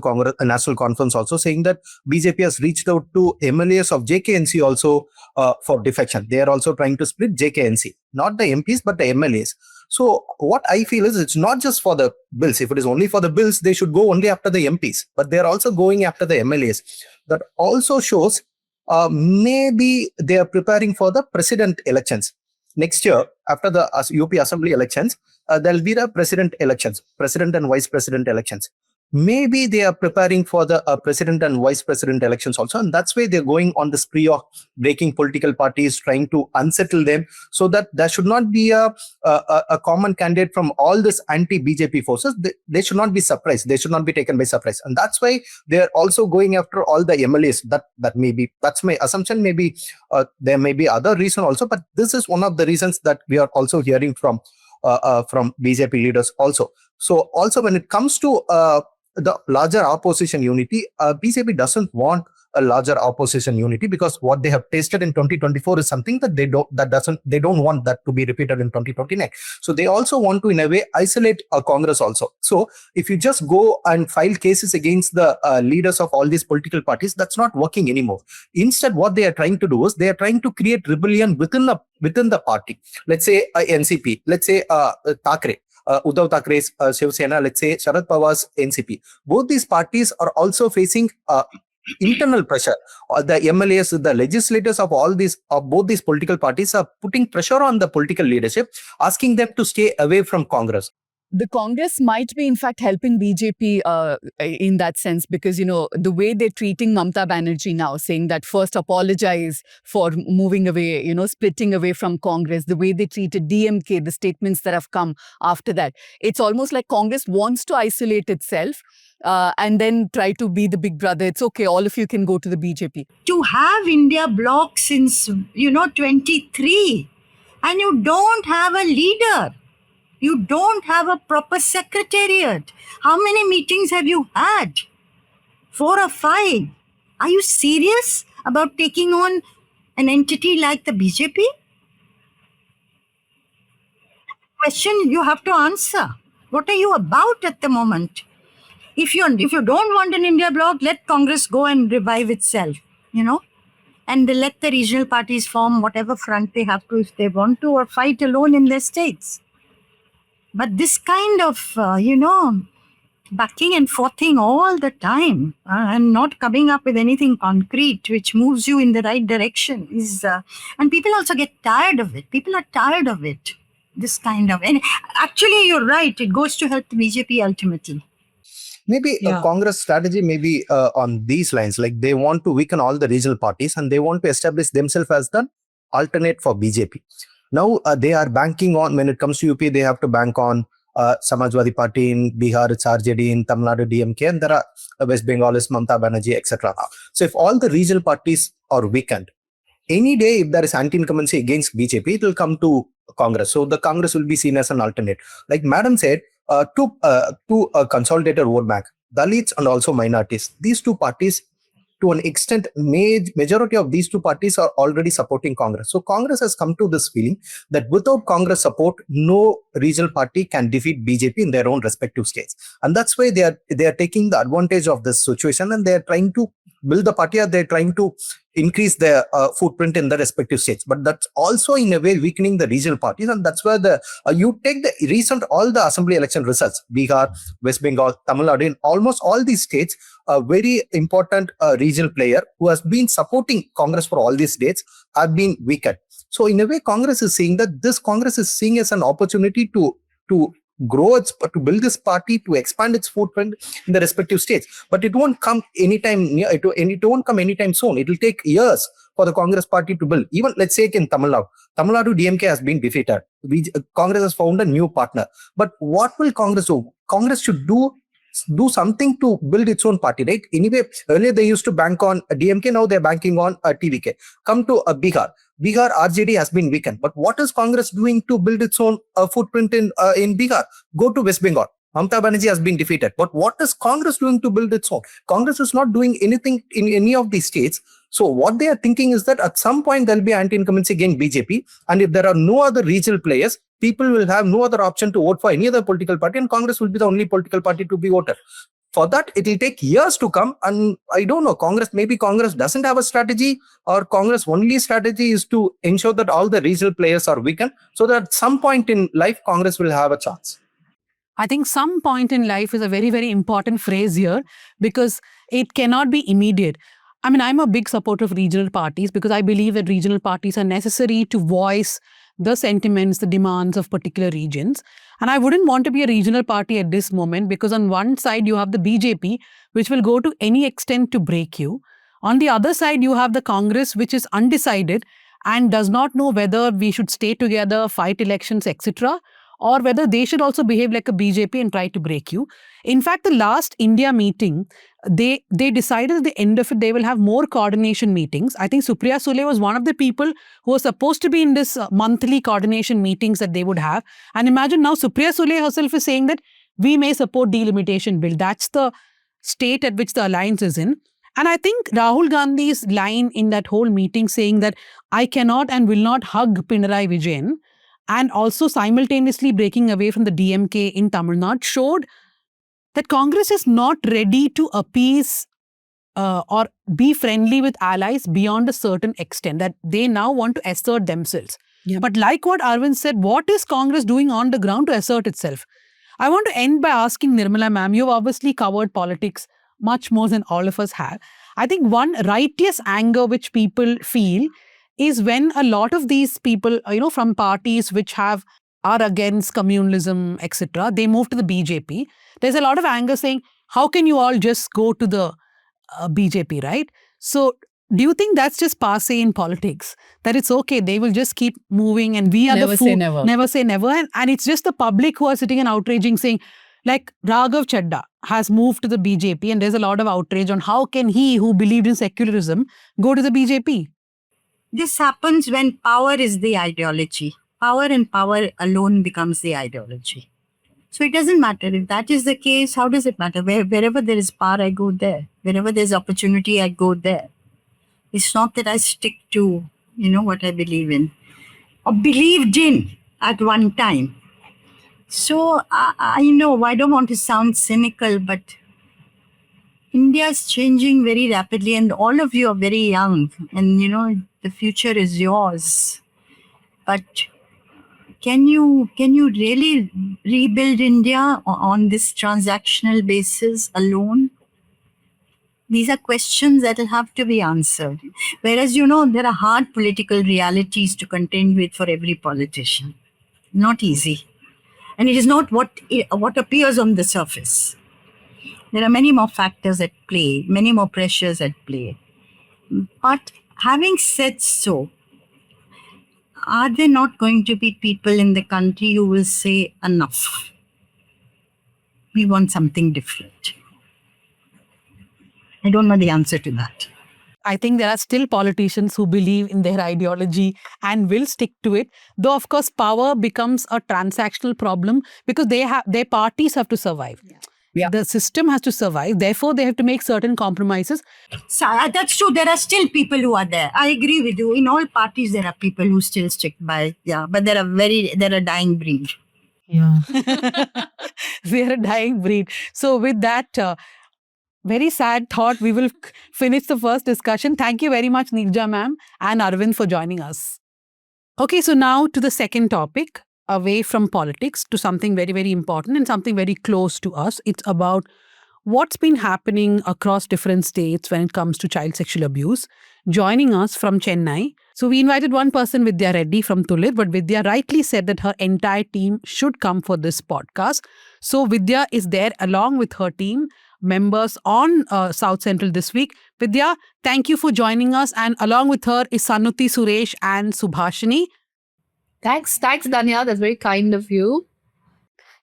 Conference also saying that BJP has reached out to MLAs of JKNC also for defection. They are also trying to split JKNC, not the MPs, but the MLAs. So what I feel is it's not just for the bills. If it is only for the bills, they should go only after the MPs, but they're also going after the MLAs. That also shows maybe they are preparing for the president elections. Next year, after the UP Assembly elections, there will be the president elections, president and vice president elections. maybe they are preparing for the president and vice president elections also, and that's why they're going on the spree of breaking political parties, trying to unsettle them, so that there should not be a common candidate from all this anti-BJP forces. They should not be surprised. They should not be taken by surprise, and that's why they are also going after all the MLAs. That's my assumption. Maybe there may be other reason also, but this is one of the reasons that we are also hearing from BJP leaders also. So also when it comes to the larger opposition unity, BJP doesn't want a larger opposition unity, because what they have tasted in 2024 is something that they don't want that to be repeated in 2029. So they also want to, in a way, isolate Congress also. So if you just go and file cases against the leaders of all these political parties, that's not working anymore. Instead, what they are trying to do is they are trying to create rebellion within the party. Let's say NCP, let's say Thackeray, Uddhav Thackeray's Shiv Sena, let's say Sharad Pawar's NCP. Both these parties are also facing internal pressure. The MLAs, the legislators of both these political parties are putting pressure on the political leadership, asking them to stay away from Congress. The Congress might be, in fact, helping BJP in that sense, because, the way they're treating Mamata Banerjee now, saying that first apologize for moving away, splitting away from Congress, the way they treated DMK, the statements that have come after that. It's almost like Congress wants to isolate itself and then try to be the big brother. It's okay, all of you can go to the BJP. To have India bloc since, 23, and you don't have a leader. You don't have a proper secretariat. How many meetings have you had? 4 or 5. Are you serious about taking on an entity like the BJP? Question you have to answer. What are you about at the moment? If you don't want an India bloc, let Congress go and revive itself, and they let the regional parties form whatever front they have to if they want to, or fight alone in their states. But this kind of, backing and forthing all the time and not coming up with anything concrete which moves you in the right direction is, and people also get tired of it. People are tired of it. This kind of, and actually you're right, it goes to help the BJP ultimately. Maybe a Congress strategy may be on these lines, like they want to weaken all the regional parties and they want to establish themselves as the alternate for BJP. Now they are banking on, when it comes to UP, they have to bank on Samajwadi Party. In Bihar, it's RJD. In Tamil Nadu, DMK, and there are West Bengal is Mamata Banerjee, etc. So if all the regional parties are weakened, any day if there is anti-incumbency against BJP, it will come to Congress. So the Congress will be seen as an alternate. Like Madam said, to a consolidated vote bank, Dalits and also minorities. These two parties, to an extent, majority of these two parties are already supporting Congress. So Congress has come to this feeling that without Congress support, no regional party can defeat BJP in their own respective states. And that's why they are taking the advantage of this situation, and they are trying to build the party, or they're trying to increase their footprint in the respective states. But that's also in a way weakening the regional parties, and that's where you take the all the assembly election results, Bihar, West Bengal, Tamil Nadu, in almost all these states, a very important regional player who has been supporting Congress for all these states have been weakened. So in a way, Congress is seeing that this Congress is seeing as an opportunity to grow to build this party, to expand its footprint in the respective states. But it won't come anytime soon. It will take years for the Congress party to build. Even let's say in Tamil Nadu DMK has been defeated. Congress has found a new partner. But what will Congress do? Congress should do something to build its own party, right? Anyway, earlier they used to bank on DMK, now they're banking on TVK. Come to Bihar. Bihar RJD has been weakened. But what is Congress doing to build its own footprint in Bihar? Go to West Bengal. Mamata Banerjee has been defeated. But what is Congress doing to build its own? Congress is not doing anything in any of these states. So what they are thinking is that at some point there will be anti-incumbency against BJP. And if there are no other regional players, people will have no other option to vote for any other political party, and Congress will be the only political party to be voted. For that, it will take years to come. And I don't know, maybe Congress doesn't have a strategy, or Congress' only strategy is to ensure that all the regional players are weakened, so that at some point in life, Congress will have a chance. I think some point in life is a very, very important phrase here, because it cannot be immediate. I mean, I'm a big supporter of regional parties because I believe that regional parties are necessary to voice the sentiments, the demands of particular regions. And I wouldn't want to be a regional party at this moment, because on one side you have the BJP, which will go to any extent to break you. On the other side, you have the Congress, which is undecided and does not know whether we should stay together, fight elections, etc., or whether they should also behave like a BJP and try to break you. In fact, the last India meeting, they decided at the end of it, they will have more coordination meetings. I think Supriya Sule was one of the people who was supposed to be in this monthly coordination meetings that they would have. And imagine now Supriya Sule herself is saying that we may support delimitation bill. That's the state at which the alliance is in. And I think Rahul Gandhi's line in that whole meeting saying that I cannot and will not hug Pinarayi Vijayan, and also simultaneously breaking away from the DMK in Tamil Nadu, showed that Congress is not ready to appease or be friendly with allies beyond a certain extent, that they now want to assert themselves. Yeah. But like what Arvind said, what is Congress doing on the ground to assert itself? I want to end by asking Nirmala ma'am, you've obviously covered politics much more than all of us have. I think one righteous anger which people feel is when a lot of these people, from parties which are against communalism, etc., they move to the BJP. There's a lot of anger saying, how can you all just go to the BJP, right? So do you think that's just passe in politics? That it's okay, they will just keep moving and we are Never the say never. Never say never. And it's just the public who are sitting and outraging, saying, like Raghav Chadda has moved to the BJP, and there's a lot of outrage on how can he, who believed in secularism, go to the BJP? This happens when power is the ideology. Power and power alone becomes the ideology. So it doesn't matter. If that is the case, how does it matter? Wherever there is power, I go there. Wherever there's opportunity, I go there. It's not that I stick to, what I believe in or believed in at one time. So I know I don't want to sound cynical, but India is changing very rapidly, and all of you are very young, and the future is yours. But can you really rebuild India on this transactional basis alone? These are questions that will have to be answered. Whereas, there are hard political realities to contend with for every politician. Not easy. And it is not what appears on the surface. There are many more factors at play, many more pressures at play. But having said so, are there not going to be people in the country who will say, enough? We want something different. I don't know the answer to that. I think there are still politicians who believe in their ideology and will stick to it. Though, of course, power becomes a transactional problem because their parties have to survive. Yeah. The system has to survive. Therefore, they have to make certain compromises. So, that's true. There are still people who are there. I agree with you. In all parties, there are people who still stick by. Yeah, but they're a dying breed. Yeah. They are a dying breed. So with that very sad thought, we will finish the first discussion. Thank you very much, Neerja ma'am and Arvind, for joining us. Okay, so now to the second topic, away from politics to something very, very important and something very close to us. It's about what's been happening across different states when it comes to child sexual abuse. Joining us from Chennai. So we invited one person, Vidya Reddy from Tulir, but Vidya rightly said that her entire team should come for this podcast. So Vidya is there along with her team members on South Central this week. Vidya, thank you for joining us. And along with her is Sanuti, Suresh and Subhashini. Thanks, Danya. That's very kind of you.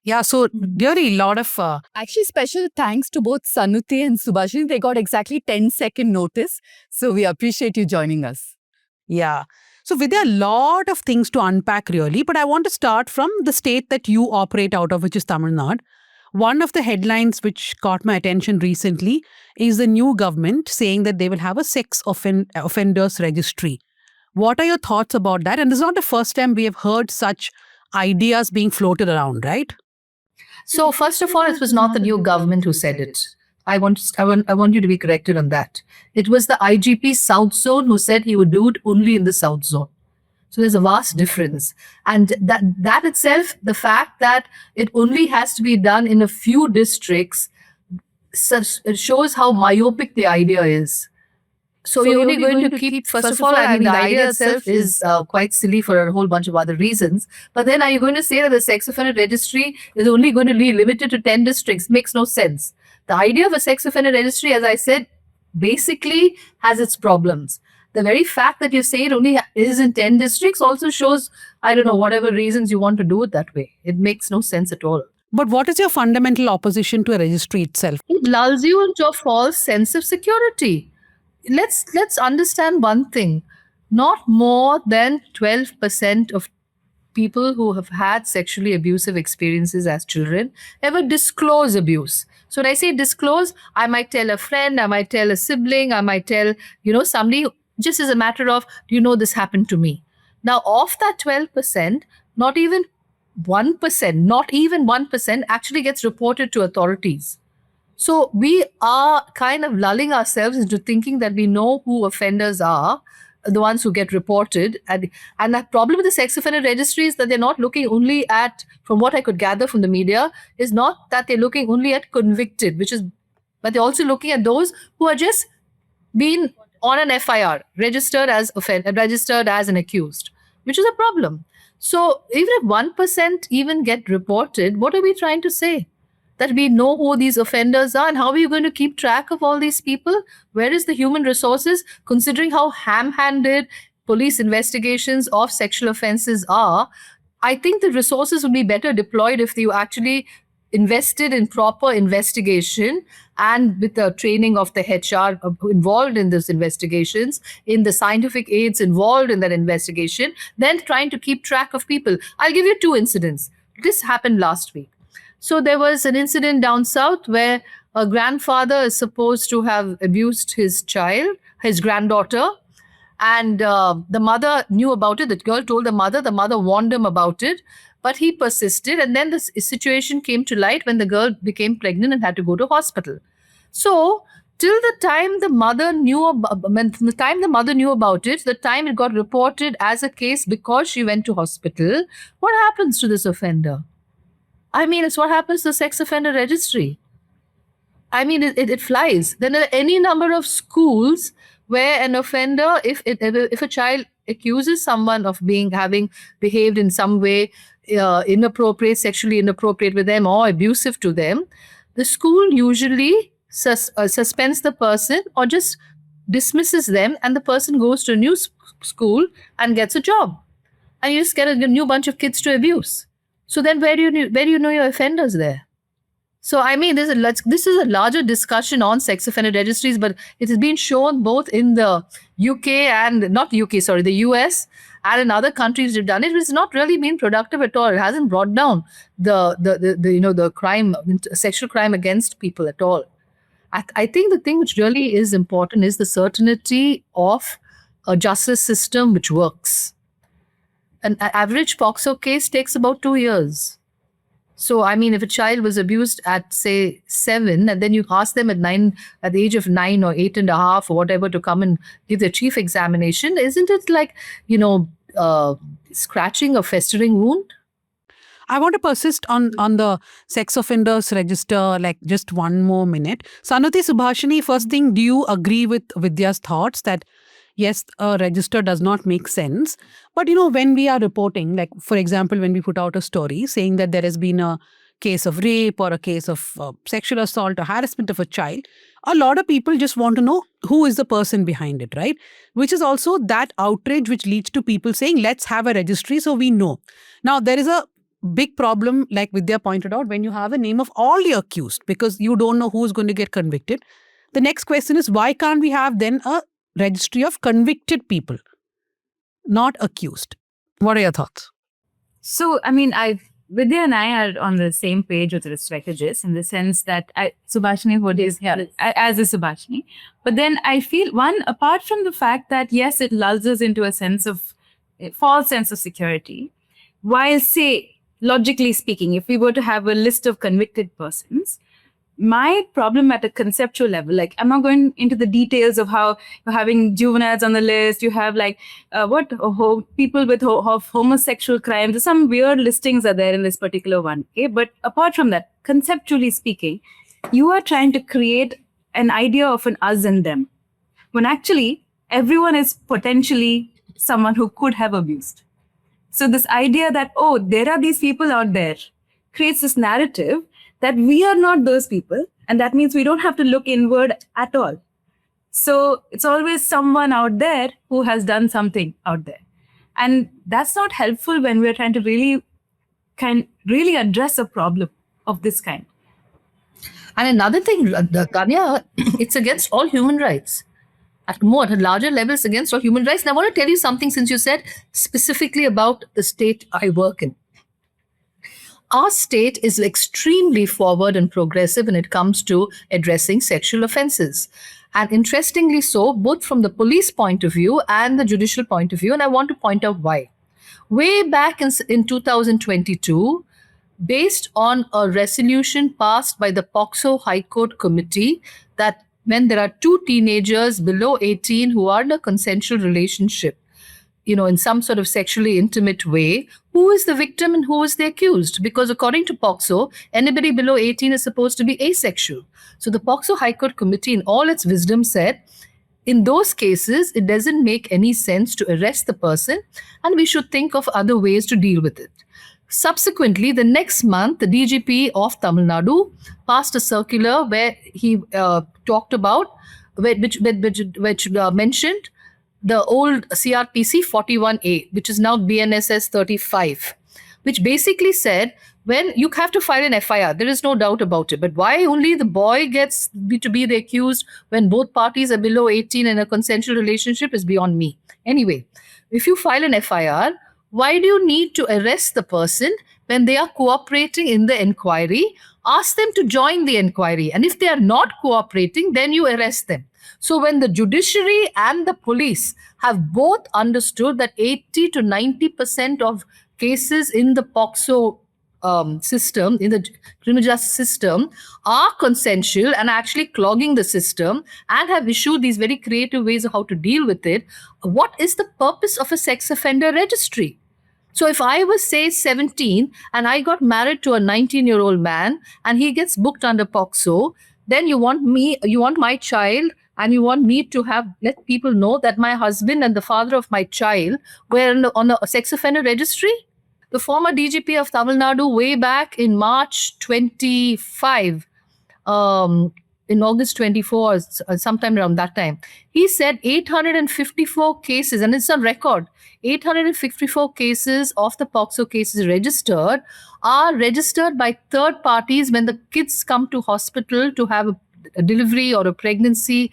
Yeah, so really a lot of... Actually, special thanks to both Sanuti and Subhashini. They got exactly 10-second notice. So we appreciate you joining us. Yeah. So Vidya, a lot of things to unpack really, but I want to start from the state that you operate out of, which is Tamil Nadu. One of the headlines which caught my attention recently is the new government saying that they will have a sex offenders registry. What are your thoughts about that? And this is not the first time we have heard such ideas being floated around, right? So first of all, it was not the new government who said it. I want you to be corrected on that. It was the IGP South Zone who said he would do it only in the South Zone. So there's a vast difference. And that itself, the fact that it only has to be done in a few districts, it shows how myopic the idea is. So you're only going to keep, first of all, I mean, the idea itself is quite silly for a whole bunch of other reasons. But then are you going to say that the sex offender registry is only going to be limited to 10 districts? Makes no sense. The idea of a sex offender registry, as I said, basically has its problems. The very fact that you say it only is in 10 districts also shows, I don't know, whatever reasons you want to do it that way. It makes no sense at all. But what is your fundamental opposition to a registry itself? It lulls you into a false sense of security. Let's understand one thing. Not more than 12% of people who have had sexually abusive experiences as children ever disclose abuse. So when I say disclose, I might tell a friend, I might tell a sibling, I might tell, somebody, just as a matter of, this happened to me. Now, of that 12%, not even 1% actually gets reported to authorities. So we are kind of lulling ourselves into thinking that we know who offenders are, the ones who get reported. And the problem with the sex offender registry is that they're not looking only at, from what I could gather from the media, is not that they're looking only at convicted, but they're also looking at those who are just been on an FIR, registered as an accused, which is a problem. So even if 1% even get reported, what are we trying to say? That we know who these offenders are, and how are you going to keep track of all these people? Where is the human resources, considering how ham-handed police investigations of sexual offenses are? I think the resources would be better deployed if you actually invested in proper investigation and with the training of the HR involved in those investigations, in the scientific aids involved in that investigation, then trying to keep track of people. I'll give you 2 incidents. This happened last week. So there was an incident down south where a grandfather is supposed to have abused his granddaughter, and the mother knew about it. The girl told the mother warned him about it, but he persisted, and then the situation came to light when the girl became pregnant and had to go to hospital. So till the time the mother knew about it, the time it got reported as a case because she went to hospital, what happens to this offender? I mean, it's what happens to the sex offender registry. I mean, it flies. Then there are any number of schools where an offender, if a child accuses someone of having behaved in some way sexually inappropriate with them or abusive to them, the school usually suspends the person or just dismisses them, and the person goes to a new school and gets a job. And you just get a new bunch of kids to abuse. So then where do you know your offenders there? So I mean, this is a larger discussion on sex offender registries, but it has been shown both in the the US and in other countries who've done it. It's not really been productive at all. It hasn't brought down the crime, sexual crime against people at all. I think the thing which really is important is the certainty of a justice system which works. An average POCSO case takes about 2 years. So, I mean, if a child was abused at, say, 7, and then you ask them at the age of 9 or 8.5 or whatever to come and give their chief examination, isn't it like, scratching a festering wound? I want to persist on the sex offenders register, like just one more minute. Sanuti Subhashini, first thing, do you agree with Vidya's thoughts that yes, a register does not make sense? But when we are reporting, like for example, when we put out a story saying that there has been a case of rape or a case of sexual assault or harassment of a child, a lot of people just want to know who is the person behind it, right? Which is also that outrage which leads to people saying, let's have a registry so we know. Now, there is a big problem, like Vidya pointed out, when you have a name of all the accused, because you don't know who's going to get convicted. The next question is, why can't we have then a registry of convicted people, not accused? What are your thoughts? So, I mean, Vidya and I are on the same page with respect to this, in the sense that Subhashini what is here as a Subhashini. But then I feel, apart from the fact that, yes, it lulls us into a false sense of security, while, say, logically speaking, if we were to have a list of convicted persons, my problem at a conceptual level, like I'm not going into the details of how you're having juveniles on the list, you have like people with of homosexual crimes, some weird listings are there in this particular one. Okay, but apart from that, conceptually speaking, you are trying to create an idea of an us and them. when actually everyone is potentially someone who could have abused. So this idea that, oh, there are these people out there creates this narrative that we are not those people. And that means we don't have to look inward at all. So it's always someone out there who has done something out there. And that's not helpful when we're trying to really address a problem of this kind. And another thing, Kanya, it's against all human rights. At a larger level, it's against all human rights. And I want to tell you something, since you said specifically about the state I work in. Our state is extremely forward and progressive when it comes to addressing sexual offenses. And interestingly so, both from the police point of view and the judicial point of view. And I want to point out why. Way back in 2022, based on a resolution passed by the POCSO High Court Committee, that when there are two teenagers below 18 who are in a consensual relationship, in some sort of sexually intimate way, who is the victim and who is the accused? Because according to POCSO, anybody below 18 is supposed to be asexual. So the POCSO High Court Committee, in all its wisdom, said, in those cases, it doesn't make any sense to arrest the person, and we should think of other ways to deal with it. Subsequently, the next month, the DGP of Tamil Nadu passed a circular where he talked about, which mentioned the old CRPC 41A, which is now BNSS 35, which basically said, when you have to file an FIR, there is no doubt about it. But why only the boy gets to be the accused when both parties are below 18 in a consensual relationship is beyond me. Anyway, if you file an FIR, why do you need to arrest the person when they are cooperating in the inquiry? Ask them to join the inquiry. And if they are not cooperating, then you arrest them. So when the judiciary and the police have both understood that 80 to 90% of cases in the POCSO system, in the criminal justice system, are consensual and actually clogging the system, and have issued these very creative ways of how to deal with it, what is the purpose of a sex offender registry? So if I was, say, 17 and I got married to a 19-year-old man and he gets booked under POCSO, then you want my child, and you want me to let people know that my husband and the father of my child were on a sex offender registry? The former DGP of Tamil Nadu, way back in March 25, in August 24, sometime around that time, he said 854 cases, and it's on record, 854 cases of the POCSO cases are registered by third parties when the kids come to hospital to have a delivery or a pregnancy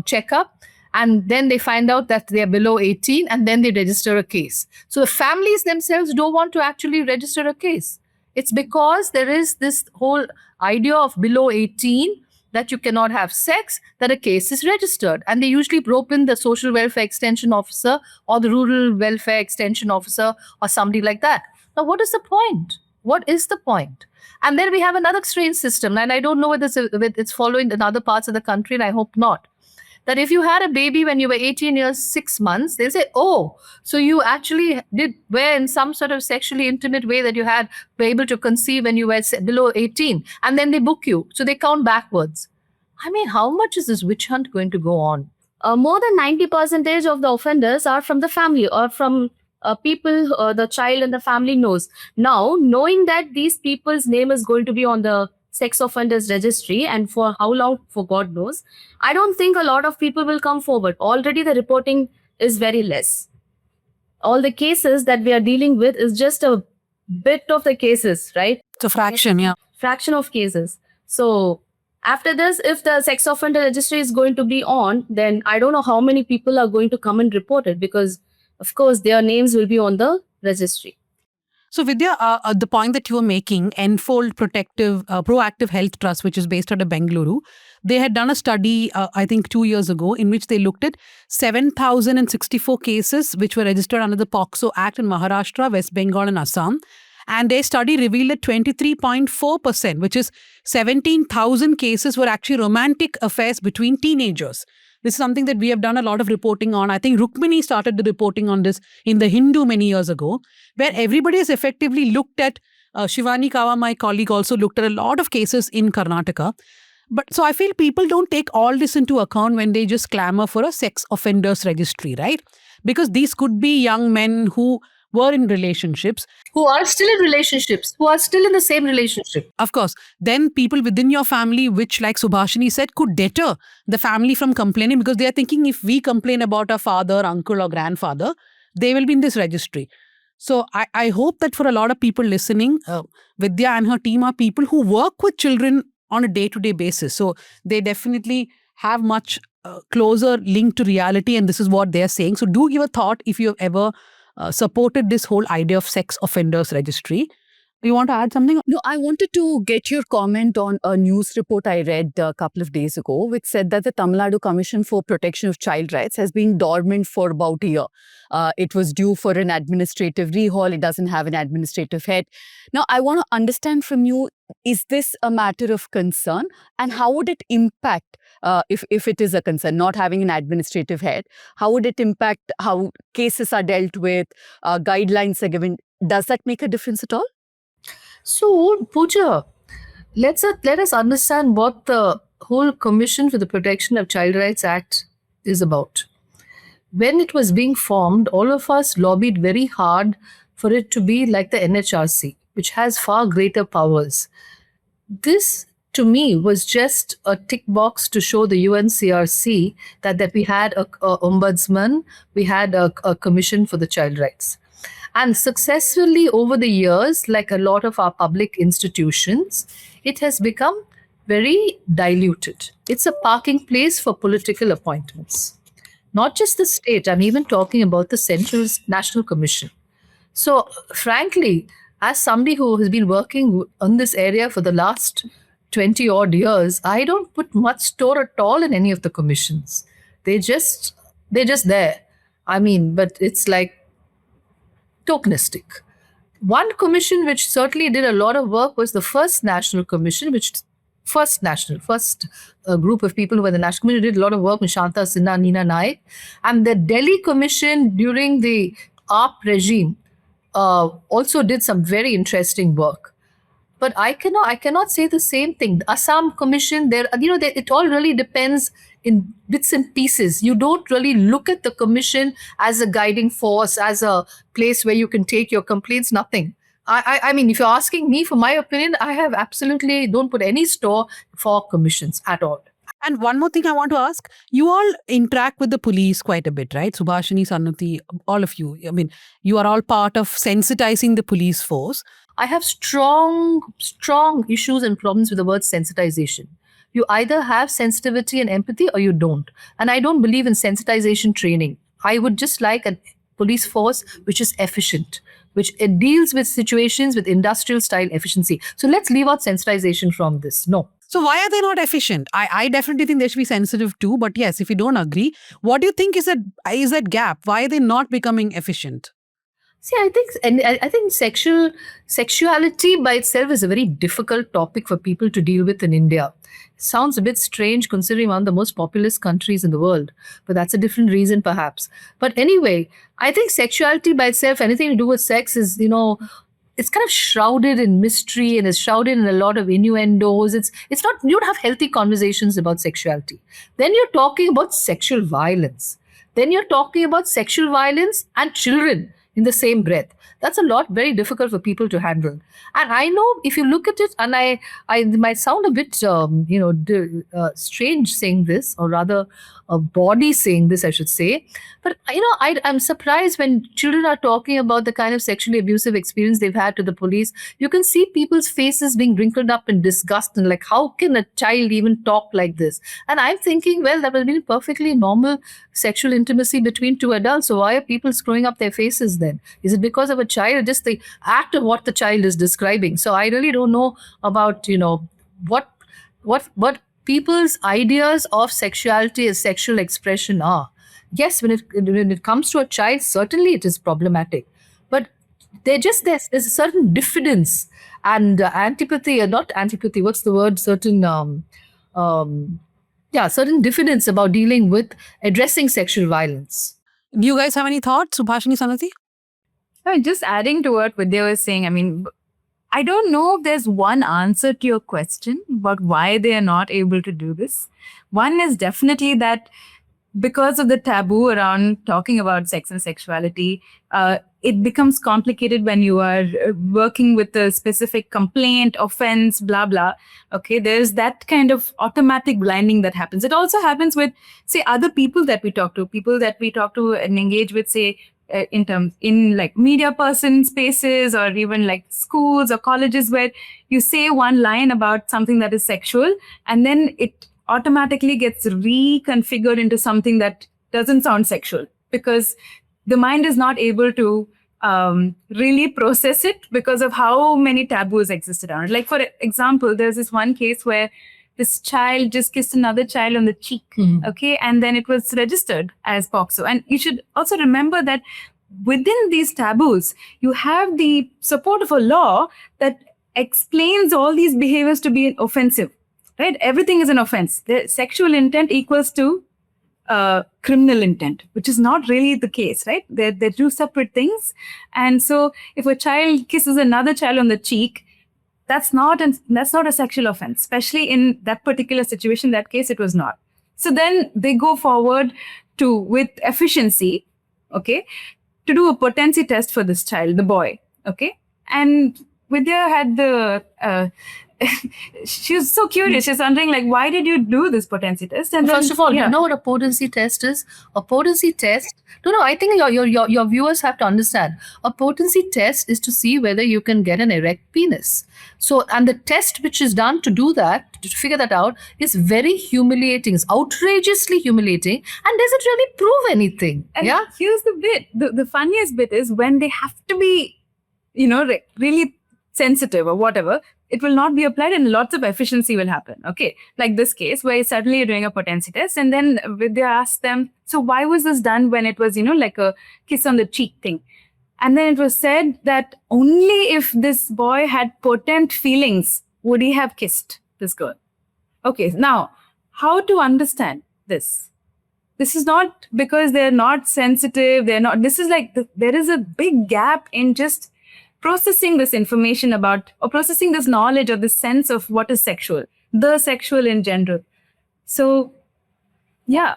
checkup. And then they find out that they are below 18, and then they register a case. So the families themselves don't want to actually register a case. It's because there is this whole idea of below 18 that you cannot have sex, that a case is registered. And they usually rope in the social welfare extension officer or the rural welfare extension officer or somebody like that. Now, what is the point? What is the point? And then we have another strange system, and I don't know whether it's following in other parts of the country, and I hope not. That if you had a baby when you were 18 years, 6 months, they say, oh, so you actually were in some sort of sexually intimate way that you were able to conceive when you were below 18. And then they book you. So they count backwards. I mean, how much is this witch hunt going to go on? More than 90% of the offenders are from the family or from people the child and the family knows. Now, knowing that these people's name is going to be on the sex offenders registry, and for how long, for God knows, I don't think a lot of people will come forward. Already the reporting is very less. All the cases that we are dealing with is just a bit of the cases, right? It's a fraction, yeah. Fraction of cases. So after this, if the sex offender registry is going to be on, then I don't know how many people are going to come and report it, because of course their names will be on the registry. So Vidya, the point that you were making, Enfold Proactive Health Trust, which is based out of Bengaluru, they had done a study, I think 2 years ago, in which they looked at 7,064 cases which were registered under the POCSO Act in Maharashtra, West Bengal and Assam. And their study revealed that 23.4%, which is 17,000 cases, were actually romantic affairs between teenagers. This is something that we have done a lot of reporting on. I think Rukmini started the reporting on this in The Hindu many years ago, where everybody has effectively looked at, Shivani Kawa, my colleague, also looked at a lot of cases in Karnataka. But so I feel people don't take all this into account when they just clamor for a sex offenders registry, right? Because these could be young men who were in relationships. Who are still in relationships, who are still in the same relationship. Of course, then people within your family, which, like Subhashini said, could deter the family from complaining because they are thinking if we complain about our father, uncle, or grandfather, they will be in this registry. So I hope that for a lot of people listening, Vidya and her team are people who work with children on a day-to-day basis. So they definitely have much closer link to reality, and this is what they're saying. So do give a thought if you've ever supported this whole idea of sex offenders registry. You want to add something? No, I wanted to get your comment on a news report I read a couple of days ago, which said that the Tamil Nadu Commission for Protection of Child Rights has been dormant for about a year. It was due for an administrative rehaul. It doesn't have an administrative head. Now, I want to understand from you, is this a matter of concern? And how would it impact, if it is a concern, not having an administrative head, how would it impact how cases are dealt with, guidelines are given? Does that make a difference at all? So, Pooja, let us understand what the whole Commission for the Protection of Child Rights Act is about. When it was being formed, all of us lobbied very hard for it to be like the NHRC, which has far greater powers. This, to me, was just a tick box to show the UNCRC that we had a ombudsman, we had a commission for the child rights. And successfully over the years, like a lot of our public institutions, it has become very diluted. It's a parking place for political appointments. Not just the state, I'm even talking about the Central National Commission. So, frankly, as somebody who has been working on this area for the last 20 odd years, I don't put much store at all in any of the commissions. They're just there. I mean, but it's like tokenistic. One commission which certainly did a lot of work was the first National Commission, first group of people who were the National Commission did a lot of work with Shanta Sinha, Neena Naik. And the Delhi Commission during the AAP regime also did some very interesting work. But I cannot say the same thing. The Assam Commission, it all really depends in bits and pieces. You don't really look at the commission as a guiding force, as a place where you can take your complaints, nothing. I mean, if you're asking me for my opinion, I have absolutely don't put any store for commissions at all. And one more thing I want to ask, you all interact with the police quite a bit, right? Subhashini, Sanuti, all of you. I mean, you are all part of sensitizing the police force. I have strong issues and problems with the word sensitization. You either have sensitivity and empathy or you don't. And I don't believe in sensitization training. I would just like a police force which is efficient, which it deals with situations with industrial style efficiency. So let's leave out sensitization from this. No. So why are they not efficient? I definitely think they should be sensitive too. But yes, if you don't agree, what do you think is that gap? Why are they not becoming efficient? See, I think sexuality by itself is a very difficult topic for people to deal with in India. Sounds a bit strange considering one of the most populous countries in the world, but that's a different reason perhaps. But anyway, I think sexuality by itself, anything to do with sex is, it's kind of shrouded in mystery and is shrouded in a lot of innuendos. It's not, you don't have healthy conversations about sexuality. Then you're talking about sexual violence. Then you're talking about sexual violence and children in the same breath. That's a lot very difficult for people to handle. And I know if you look at it, and I might sound a bit, strange saying this, or rather a body saying this, I should say. But, I'm surprised when children are talking about the kind of sexually abusive experience they've had to the police. You can see people's faces being wrinkled up in disgust and like, how can a child even talk like this? And I'm thinking, well, that would be perfectly normal sexual intimacy between two adults. So why are people screwing up their faces then? Is it because of a child, just the act of what the child is describing? So I really don't know about, what people's ideas of sexuality as sexual expression are. Yes, when it comes to a child, certainly it is problematic. But there's a certain diffidence and antipathy, or not antipathy, what's the word? Certain diffidence about dealing with addressing sexual violence. Do you guys have any thoughts, Subhashini, Sanati? I mean, just adding to what Vidya was saying, I mean, I don't know if there's one answer to your question about why they are not able to do this. One is definitely that because of the taboo around talking about sex and sexuality, it becomes complicated when you are working with a specific complaint, offense, blah, blah. Okay, there's that kind of automatic blinding that happens. It also happens with, say, other people that we talk to and engage with, say, in like media person spaces or even like schools or colleges, where you say one line about something that is sexual and then it automatically gets reconfigured into something that doesn't sound sexual because the mind is not able to really process it because of how many taboos existed around it. Like, for example, there's this one case where this child just kissed another child on the cheek, okay? And then it was registered as POCSO. And you should also remember that within these taboos, you have the support of a law that explains all these behaviors to be offensive, right? Everything is an offense. The sexual intent equals to criminal intent, which is not really the case, right? They're two separate things. And so if a child kisses another child on the cheek, that's not a sexual offense, especially in that particular situation. That case, it was not. So then they go forward with efficiency, okay, to do a potency test for this child, the boy, okay? And Vidya had she was so curious. She's wondering, like, why did you do this potency test? And First of all, you know what a potency test is? A potency test. No. I think your viewers have to understand. A potency test is to see whether you can get an erect penis. So, and the test which is done to do that, to figure that out, is very humiliating. It's outrageously humiliating, and does it really prove anything? And here's the bit. The funniest bit is when they have to be, really sensitive or whatever, it will not be applied and lots of efficiency will happen. Okay. Like this case where suddenly you're doing a potency test and then Vidya asked them, so why was this done when it was, like a kiss on the cheek thing? And then it was said that only if this boy had potent feelings would he have kissed this girl. Okay. Now, how to understand this? This is not because they're not sensitive. This is like, there is a big gap in just processing this information about, or processing this knowledge or this sense of what is sexual, the sexual in general. So, yeah.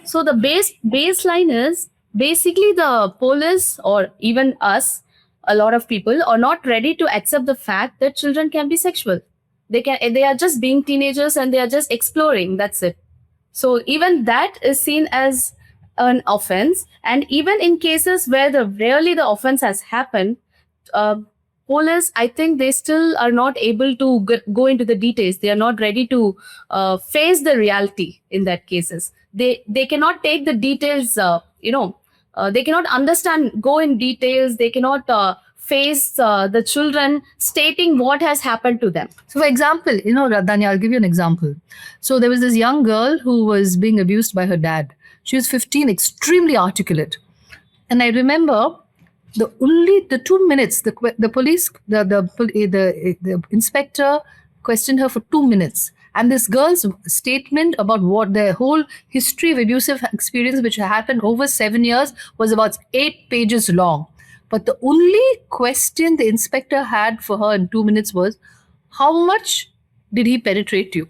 So the baseline is basically the police or even us, a lot of people are not ready to accept the fact that children can be sexual. They are just being teenagers and they are just exploring. That's it. So even that is seen as an offense, and even in cases where rarely the offense has happened, police, I think they still are not able to go into the details. They are not ready to face the reality in that cases. They cannot take the details. They cannot understand, go in details. They cannot face the children stating what has happened to them. So, for example, Radhani, I'll give you an example. So there was this young girl who was being abused by her dad. She was 15, extremely articulate. And I remember the 2 minutes, the police, the inspector questioned her for 2 minutes. And this girl's statement about what the whole history of abusive experience, which happened over 7 years, was about 8 pages long. But the only question the inspector had for her in 2 minutes was, how much did he penetrate you?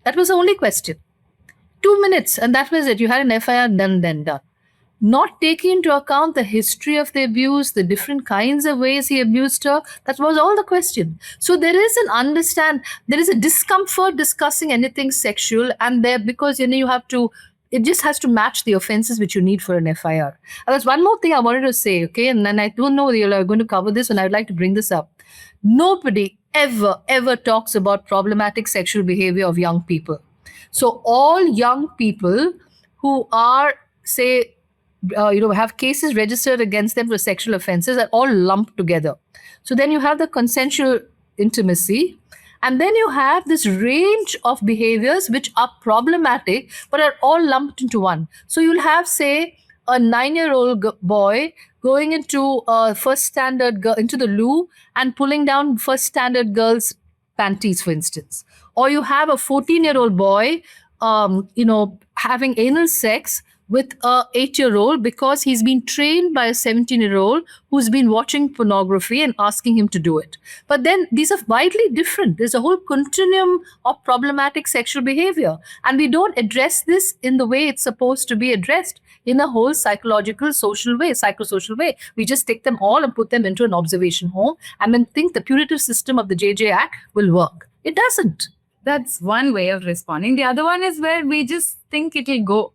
That was the only question. 2 minutes, and that was it. You had an FIR done. Not taking into account the history of the abuse, the different kinds of ways he abused her. That was all the question. So there is there is a discomfort discussing anything sexual, and because you have to, it just has to match the offenses which you need for an FIR. And there's one more thing I wanted to say, okay? And then I don't know whether you're going to cover this, and I'd like to bring this up. Nobody ever talks about problematic sexual behavior of young people. So all young people who are, say, have cases registered against them for sexual offenses are all lumped together. So then you have the consensual intimacy, and then you have this range of behaviors which are problematic but are all lumped into one. So you'll have, say, a 9-year-old boy going into first standard into the loo and pulling down first standard girls' panties, for instance. Or you have a 14-year-old boy, having anal sex with a 8-year-old because he's been trained by a 17-year-old who's been watching pornography and asking him to do it. But then these are widely different. There's a whole continuum of problematic sexual behavior, and we don't address this in the way it's supposed to be addressed, in a whole psychological, social way, psychosocial way. We just take them all and put them into an observation home and then think the punitive system of the JJ Act will work. It doesn't. That's one way of responding. The other one is where we just think it'll go.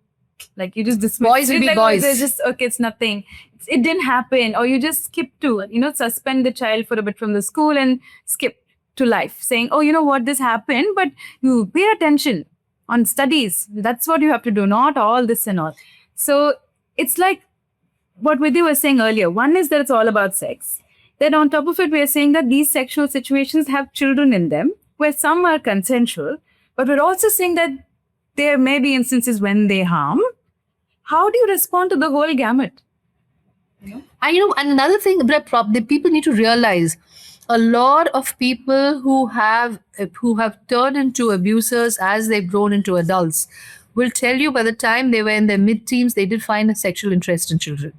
Like you just dismiss Boys will it, be like, boys. Oh, they're just okay, it's nothing. It didn't happen. Or you just skip to, suspend the child for a bit from the school and skip to life, saying, oh, you know what, this happened, but you pay attention on studies. That's what you have to do, not all this and all. So it's like what Vidya was saying earlier. One is that it's all about sex. Then on top of it, we are saying that these sexual situations have children in them, where some are consensual, but we're also saying that there may be instances when they harm. How do you respond to the whole gamut? And and another thing that the people need to realize, a lot of people who have turned into abusers as they've grown into adults will tell you by the time they were in their mid-teens, they did find a sexual interest in children.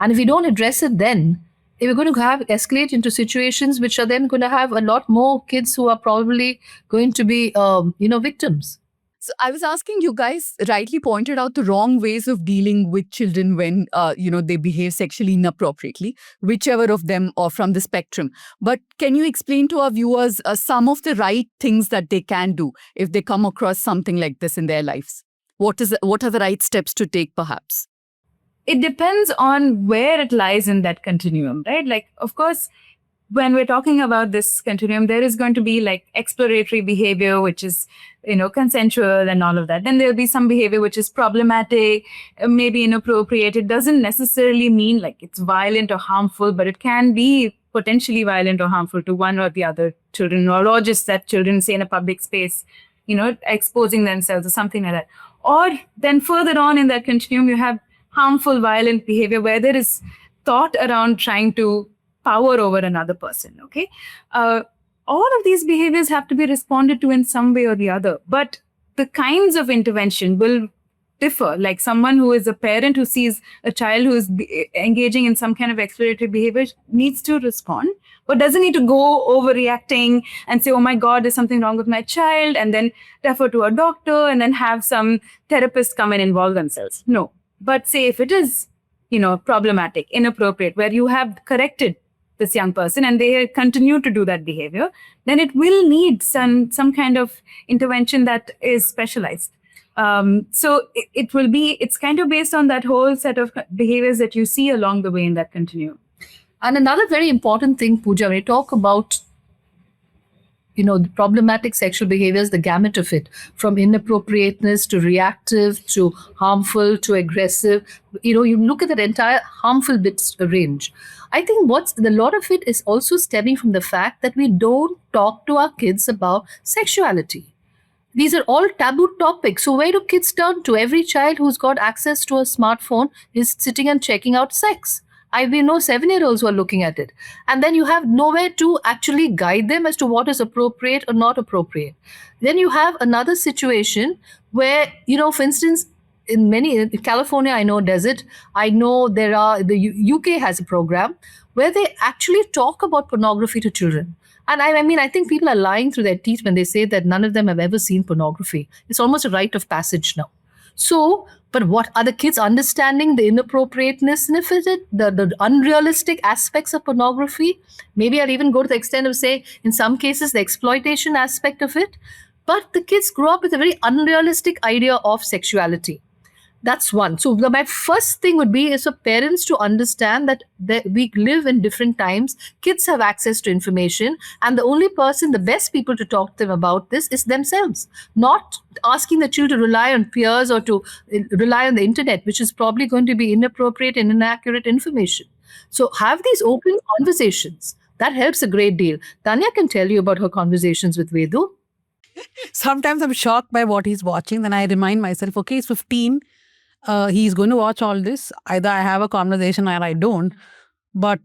And if you don't address it then, we're going to escalate into situations which are then going to have a lot more kids who are probably going to be, victims. So I was asking, you guys rightly pointed out the wrong ways of dealing with children when, they behave sexually inappropriately, whichever of them are from the spectrum. But can you explain to our viewers some of the right things that they can do if they come across something like this in their lives? What are the right steps to take, perhaps? It depends on where it lies in that continuum, right? Like, of course, when we're talking about this continuum, there is going to be like exploratory behavior, which is, consensual and all of that. Then there'll be some behavior which is problematic, maybe inappropriate. It doesn't necessarily mean like it's violent or harmful, but it can be potentially violent or harmful to one or the other children, or just that children, say in a public space, exposing themselves or something like that. Or then further on in that continuum, you have harmful, violent behavior where there is thought around trying to power over another person, okay? All of these behaviors have to be responded to in some way or the other, but the kinds of intervention will differ. Like someone who is a parent who sees a child who is engaging in some kind of exploratory behavior needs to respond, but doesn't need to go overreacting and say, oh my God, there's something wrong with my child, and then refer to a doctor and then have some therapist come and involve themselves. No. But say if it is, problematic, inappropriate, where you have corrected this young person and they continue to do that behavior, then it will need some kind of intervention that is specialized. So it's kind of based on that whole set of behaviors that you see along the way in that continuum. And another very important thing, Pooja, when you talk about the problematic sexual behaviors, the gamut of it, from inappropriateness to reactive to harmful to aggressive, you look at that entire harmful bits range. I think a lot of it is also stemming from the fact that we don't talk to our kids about sexuality. These are all taboo topics. So where do kids turn to? Every child who's got access to a smartphone is sitting and checking out sex. We know 7-year-olds who are looking at it. And then you have nowhere to actually guide them as to what is appropriate or not appropriate. Then you have another situation where, for instance, in California, I know does it. I know the UK has a program where they actually talk about pornography to children. And I think people are lying through their teeth when they say that none of them have ever seen pornography. It's almost a rite of passage now. So, but what are the kids understanding the inappropriateness of it, the unrealistic aspects of pornography? Maybe I'll even go to the extent of say, in some cases, the exploitation aspect of it. But the kids grow up with a very unrealistic idea of sexuality. That's one. So my first thing would be is for parents to understand that we live in different times. Kids have access to information, and the best people to talk to them about this is themselves. Not asking the children to rely on peers or to rely on the internet, which is probably going to be inappropriate and inaccurate information. So have these open conversations. That helps a great deal. Tanya can tell you about her conversations with Vedu. Sometimes I'm shocked by what he's watching. Then I remind myself, okay, he's 15. He's going to watch all this. Either I have a conversation or I don't. But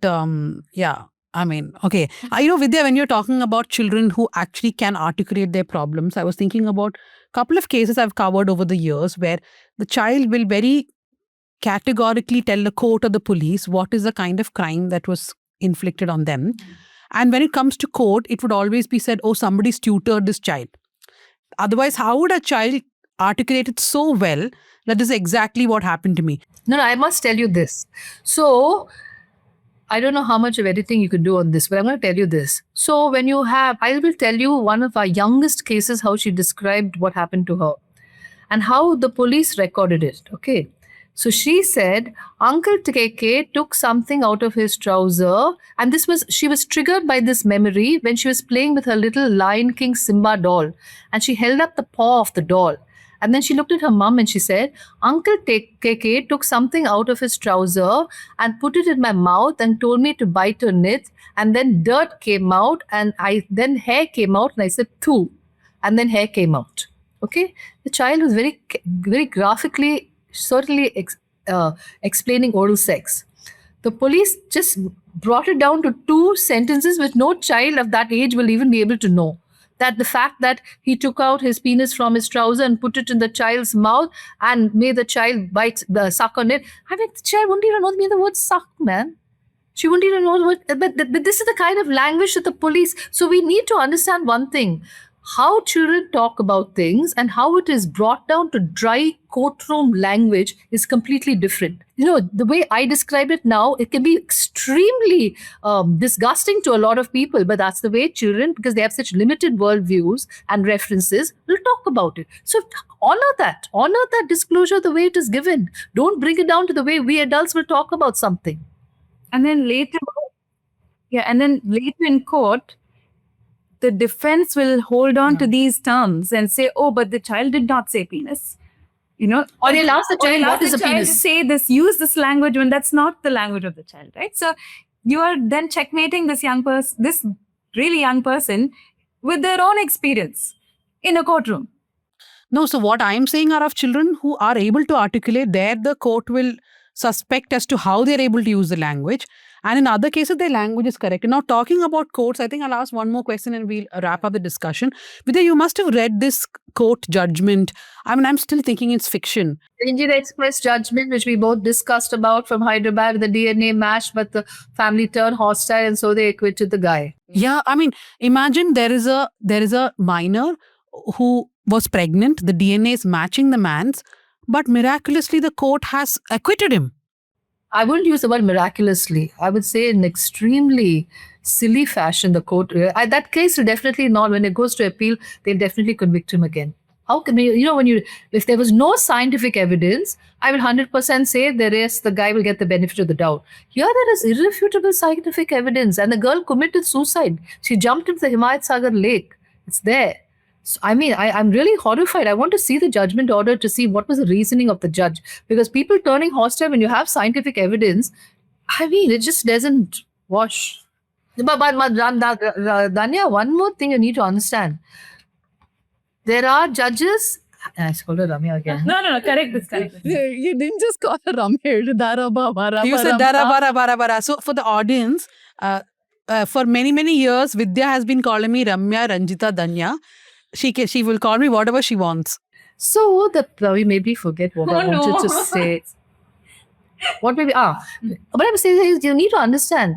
I mean, okay. Vidya, when you're talking about children who actually can articulate their problems, I was thinking about a couple of cases I've covered over the years where the child will very categorically tell the court or the police what is the kind of crime that was inflicted on them. And when it comes to court, it would always be said, oh, somebody's tutored this child. Otherwise, how would a child articulate it so well that is exactly what happened to me? No, I must tell you this. So, I don't know how much of editing you could do on this, but I'm going to tell you this. So, I will tell you one of our youngest cases, how she described what happened to her and how the police recorded it. Okay. So she said, Uncle KK took something out of his trouser, and she was triggered by this memory when she was playing with her little Lion King Simba doll, and she held up the paw of the doll. And then she looked at her mum and she said, Uncle KK took something out of his trouser and put it in my mouth and told me to bite on it. And then dirt came out, and then hair came out, and I said, Thoo. And then hair came out. Okay. The child was very, very graphically certainly explaining oral sex. The police just brought it down to 2 sentences which no child of that age will even be able to know. That the fact that he took out his penis from his trouser and put it in the child's mouth and made the child suck on it. I mean, the child wouldn't even know the meaning of the word suck, man. She wouldn't even know what, but this is the kind of language that the police. So we need to understand one thing. How children talk about things and how it is brought down to dry courtroom language is completely different. The way I describe it now, it can be extremely disgusting to a lot of people, but that's the way children, because they have such limited worldviews and references, will talk about it. So honor that disclosure the way it is given. Don't bring it down to the way we adults will talk about something. And then later in court, the defense will hold on to these terms and say, oh, but the child did not say penis. Or they'll ask the child, what is a penis? Say this, use this language when that's not the language of the child, right? So you are then checkmating this really young person with their own experience in a courtroom. No, so what I'm saying are of children who are able to articulate, there the court will suspect as to how they're able to use the language. And in other cases, their language is correct. And now talking about courts, I think I'll ask one more question and we'll wrap up the discussion. Vidya, you must have read this court judgment. I mean, I'm still thinking it's fiction. The Indian Express judgment, which we both discussed about from Hyderabad, the DNA matched, but the family turned hostile and so they acquitted the guy. Yeah, I mean, imagine there is a minor who was pregnant. The DNA is matching the man's, but miraculously the court has acquitted him. I wouldn't use the word miraculously. I would say in extremely silly fashion, the court. That case will definitely not, when it goes to appeal, they'll definitely convict him again. How can we, if there was no scientific evidence, I will 100% say the guy will get the benefit of the doubt. Here there is irrefutable scientific evidence, and the girl committed suicide. She jumped into the Himayat Sagar lake. It's there. So, I mean, I'm really horrified. I want to see the judgment order to see what was the reasoning of the judge. Because people turning hostile when you have scientific evidence, I mean, it just doesn't wash. But Danya, one more thing you need to understand. There are judges. I called her Ramya again. No, correct this. You didn't just call her Ramya. You said Dara. So for the audience, for many, many years, Vidya has been calling me Ramya, Ranjita, Danya. She will call me whatever she wants. So we maybe forget what I wanted to say. What maybe but I'm saying is you need to understand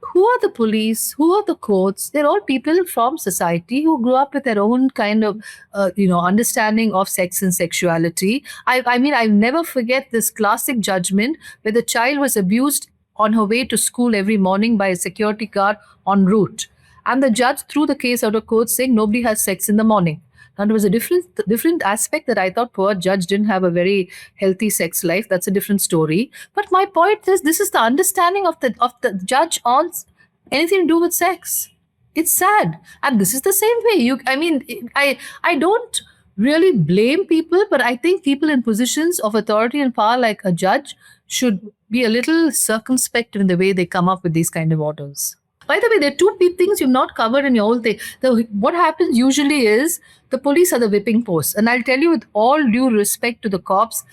who are the police, who are the courts. They're all people from society who grew up with their own kind of understanding of sex and sexuality. I mean, I'll never forget this classic judgment where the child was abused on her way to school every morning by a security guard en route. And the judge threw the case out of court saying nobody has sex in the morning. Now, there was a different aspect that I thought poor judge didn't have a very healthy sex life. That's a different story. But my point is, this is the understanding of the judge on anything to do with sex. It's sad. And this is the same way. I don't really blame people, but I think people in positions of authority and power like a judge should be a little circumspect in the way they come up with these kind of orders. By the way, there are two things you've not covered in your whole thing. What happens usually is the police are the whipping post. And I'll tell you with all due respect to the cops,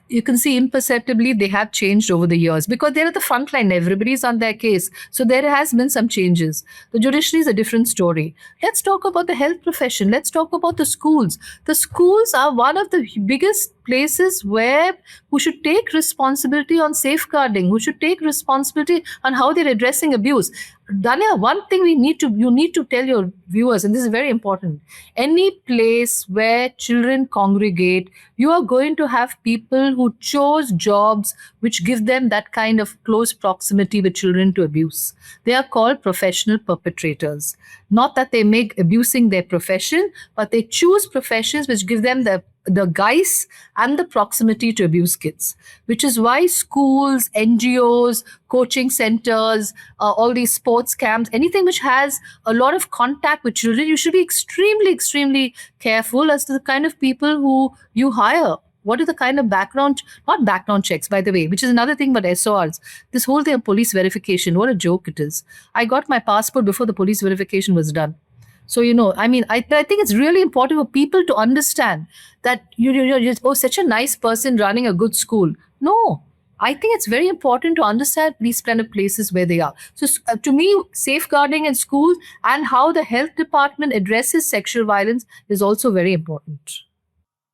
you can see imperceptibly they have changed over the years because they're at the front line. Everybody's on their case. So there has been some changes. The judiciary is a different story. Let's talk about the health profession. Let's talk about the schools. The schools are one of the biggest places who should take responsibility on safeguarding, who should take responsibility on how they're addressing abuse. Dania, one thing you need to tell your viewers, and this is very important. Any place where children congregate, you are going to have people who chose jobs which give them that kind of close proximity with children to abuse. They are called professional perpetrators. Not that they make abusing their profession, but they choose professions which give them the guise and the proximity to abuse kids, which is why schools, NGOs, coaching centers, all these sports camps, anything which has a lot of contact with children, you should be extremely, extremely careful as to the kind of people who you hire. What are the kind of not background checks, by the way, which is another thing, but SORs. This whole thing of police verification, what a joke it is. I got my passport before the police verification was done. So, I think it's really important for people to understand that you're such a nice person running a good school. No, I think it's very important to understand these kind of places where they are. So to me, safeguarding in schools and how the health department addresses sexual violence is also very important.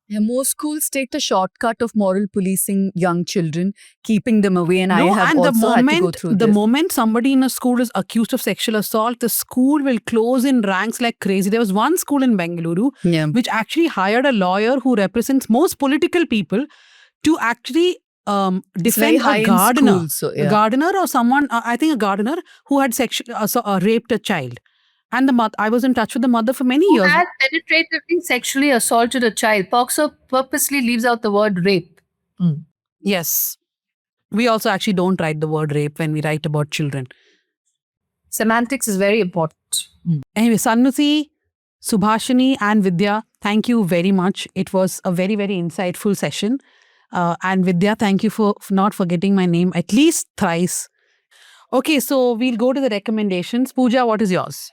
Yeah, most schools take the shortcut of moral policing young children, keeping them away. And I have and also had to go through the this. moment somebody in a school is accused of sexual assault, the school will close in ranks like crazy. There was one school in Bengaluru Yeah. which actually hired a lawyer who represents most political people to actually It's very defend high a in gardener. schools, so, yeah. A gardener or someone, I think a gardener who had raped a child. And I was in touch with the mother for many Who years. had penetratively sexually assaulted a child. POCSO purposely leaves out the word rape. Yes. We also actually don't write the word rape when we write about children. Semantics is very important. Anyway, Sanusi, Subhashini and Vidya, thank you very much. It was a very, very insightful session. And Vidya, thank you for not forgetting my name at least thrice. Okay, so we'll go to the recommendations. Pooja, what is yours?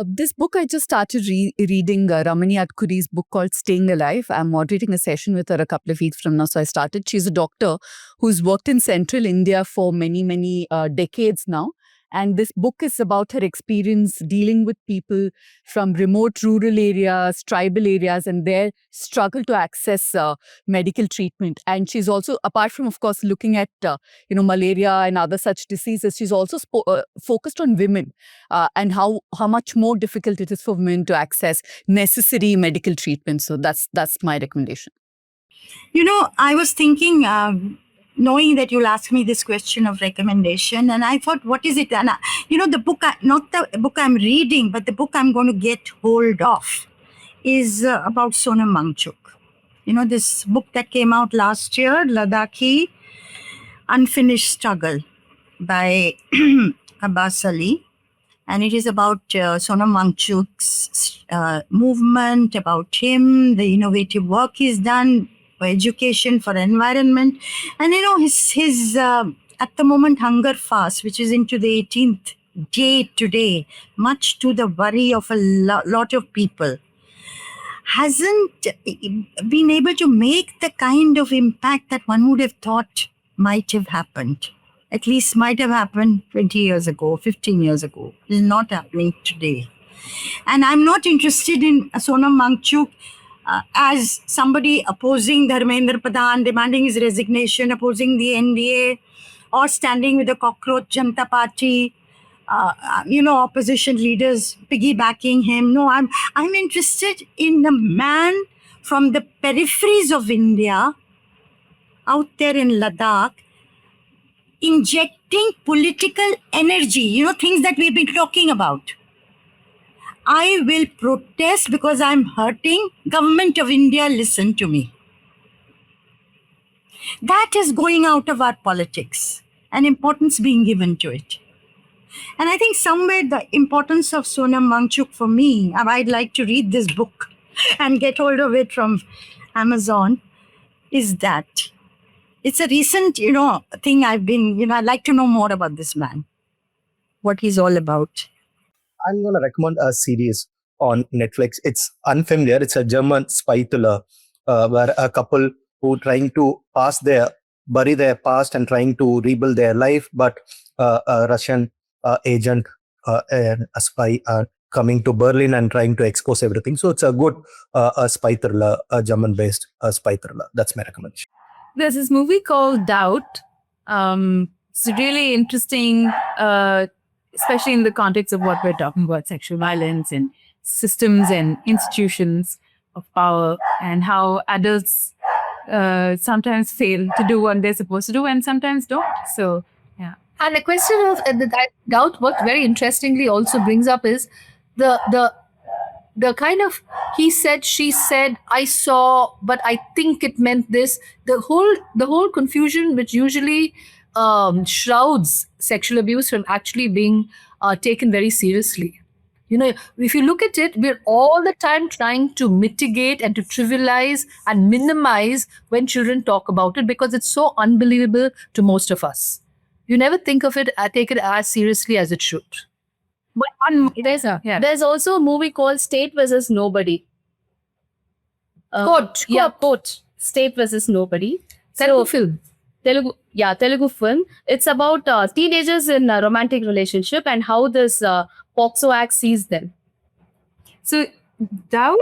This book, I just started reading Ramani Adkuri's book called Staying Alive. I'm moderating a session with her a couple of weeks from now. So I started. She's a doctor who's worked in central India for many, many decades now. And this book is about her experience dealing with people from remote rural areas, tribal areas, and their struggle to access medical treatment. And she's also, apart from, of course, looking at malaria and other such diseases, she's also focused on women and how much more difficult it is for women to access necessary medical treatment. So that's my recommendation. I was thinking, knowing that you'll ask me this question of recommendation, and I thought, what is it? And the book, not the book I'm reading, but the book I'm going to get hold of is about Sonam Wangchuk. This book that came out last year, Ladakhi Unfinished Struggle by Abbas Ali. And it is about Sonam Wangchuk's movement, about him, the innovative work he's done for education, for environment. And his at the moment hunger fast, which is into the 18th day today, much to the worry of a lot of people, hasn't been able to make the kind of impact that one would have thought might have happened. At least might have happened 20 years ago, 15 years ago. It is not happening today. And I'm not interested in Sonam Wangchuk as somebody opposing Dharmendra Pradhan, demanding his resignation, opposing the NDA, or standing with the cockroach Janata Party, opposition leaders piggybacking him. No, I'm interested in the man from the peripheries of India, out there in Ladakh, injecting political energy, things that we've been talking about. I will protest because I'm hurting. Government of India, listen to me. That is going out of our politics and importance being given to it. And I think somewhere the importance of Sonam Wangchuk for me, I'd like to read this book and get hold of it from Amazon, is that it's a recent, thing I'd like to know more about this man, what he's all about. I'm going to recommend a series on Netflix. It's Unfamiliar. It's a German spy thriller where a couple who trying to bury their past and trying to rebuild their life, but a Russian agent and a spy are coming to Berlin and trying to expose everything. So it's a good a spy thriller, a German-based spy thriller. That's my recommendation. There's this movie called Doubt. It's really interesting, especially in the context of what we're talking about, sexual violence and systems and institutions of power, and how adults sometimes fail to do what they're supposed to do and sometimes don't. So, yeah. And the question of I doubt what very interestingly also brings up is the kind of he said, she said, I saw, but I think it meant this. The whole confusion which usually shrouds sexual abuse from actually being taken very seriously. You know, if you look at it, we're all the time trying to mitigate and to trivialize and minimize when children talk about it because it's so unbelievable to most of us. You never think of it, take it as seriously as it should. But There's also a movie called State versus Nobody. Quote. State versus Nobody. Telugu film. Telugu film. It's about teenagers in a romantic relationship and how this POCSO Act sees them. So, Doubt,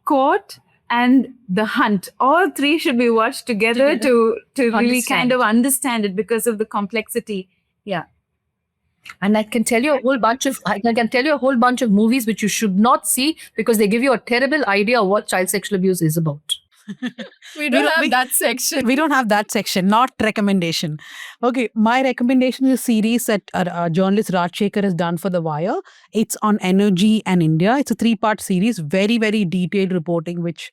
Court, and The Hunt, all three should be watched together to really kind of understand it because of the complexity. Yeah. And I can tell you a whole bunch of movies which you should not see because they give you a terrible idea of what child sexual abuse is about. We don't have that section. We don't have that section, not recommendation. Okay, my recommendation is a series that journalist Rajshekhar has done for The Wire. It's on energy and India. It's a 3-part series, very, very detailed reporting, which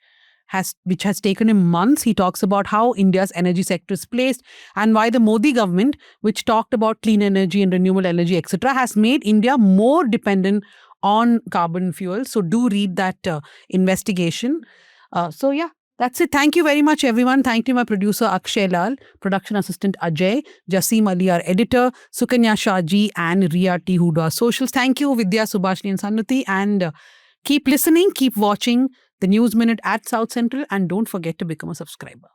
has taken him months. He talks about how India's energy sector is placed and why the Modi government, which talked about clean energy and renewable energy, etc., has made India more dependent on carbon fuel. So do read that investigation. So yeah. That's it. Thank you very much, everyone. Thank you, my producer, Akshay Lal, production assistant, Ajay, Jasim Ali, our editor, Sukanya Shaji, and Ria T. who do our socials. Thank you, Vidya, Subhashini, and Sanuti. And keep listening, keep watching the News Minute at South Central, and don't forget to become a subscriber.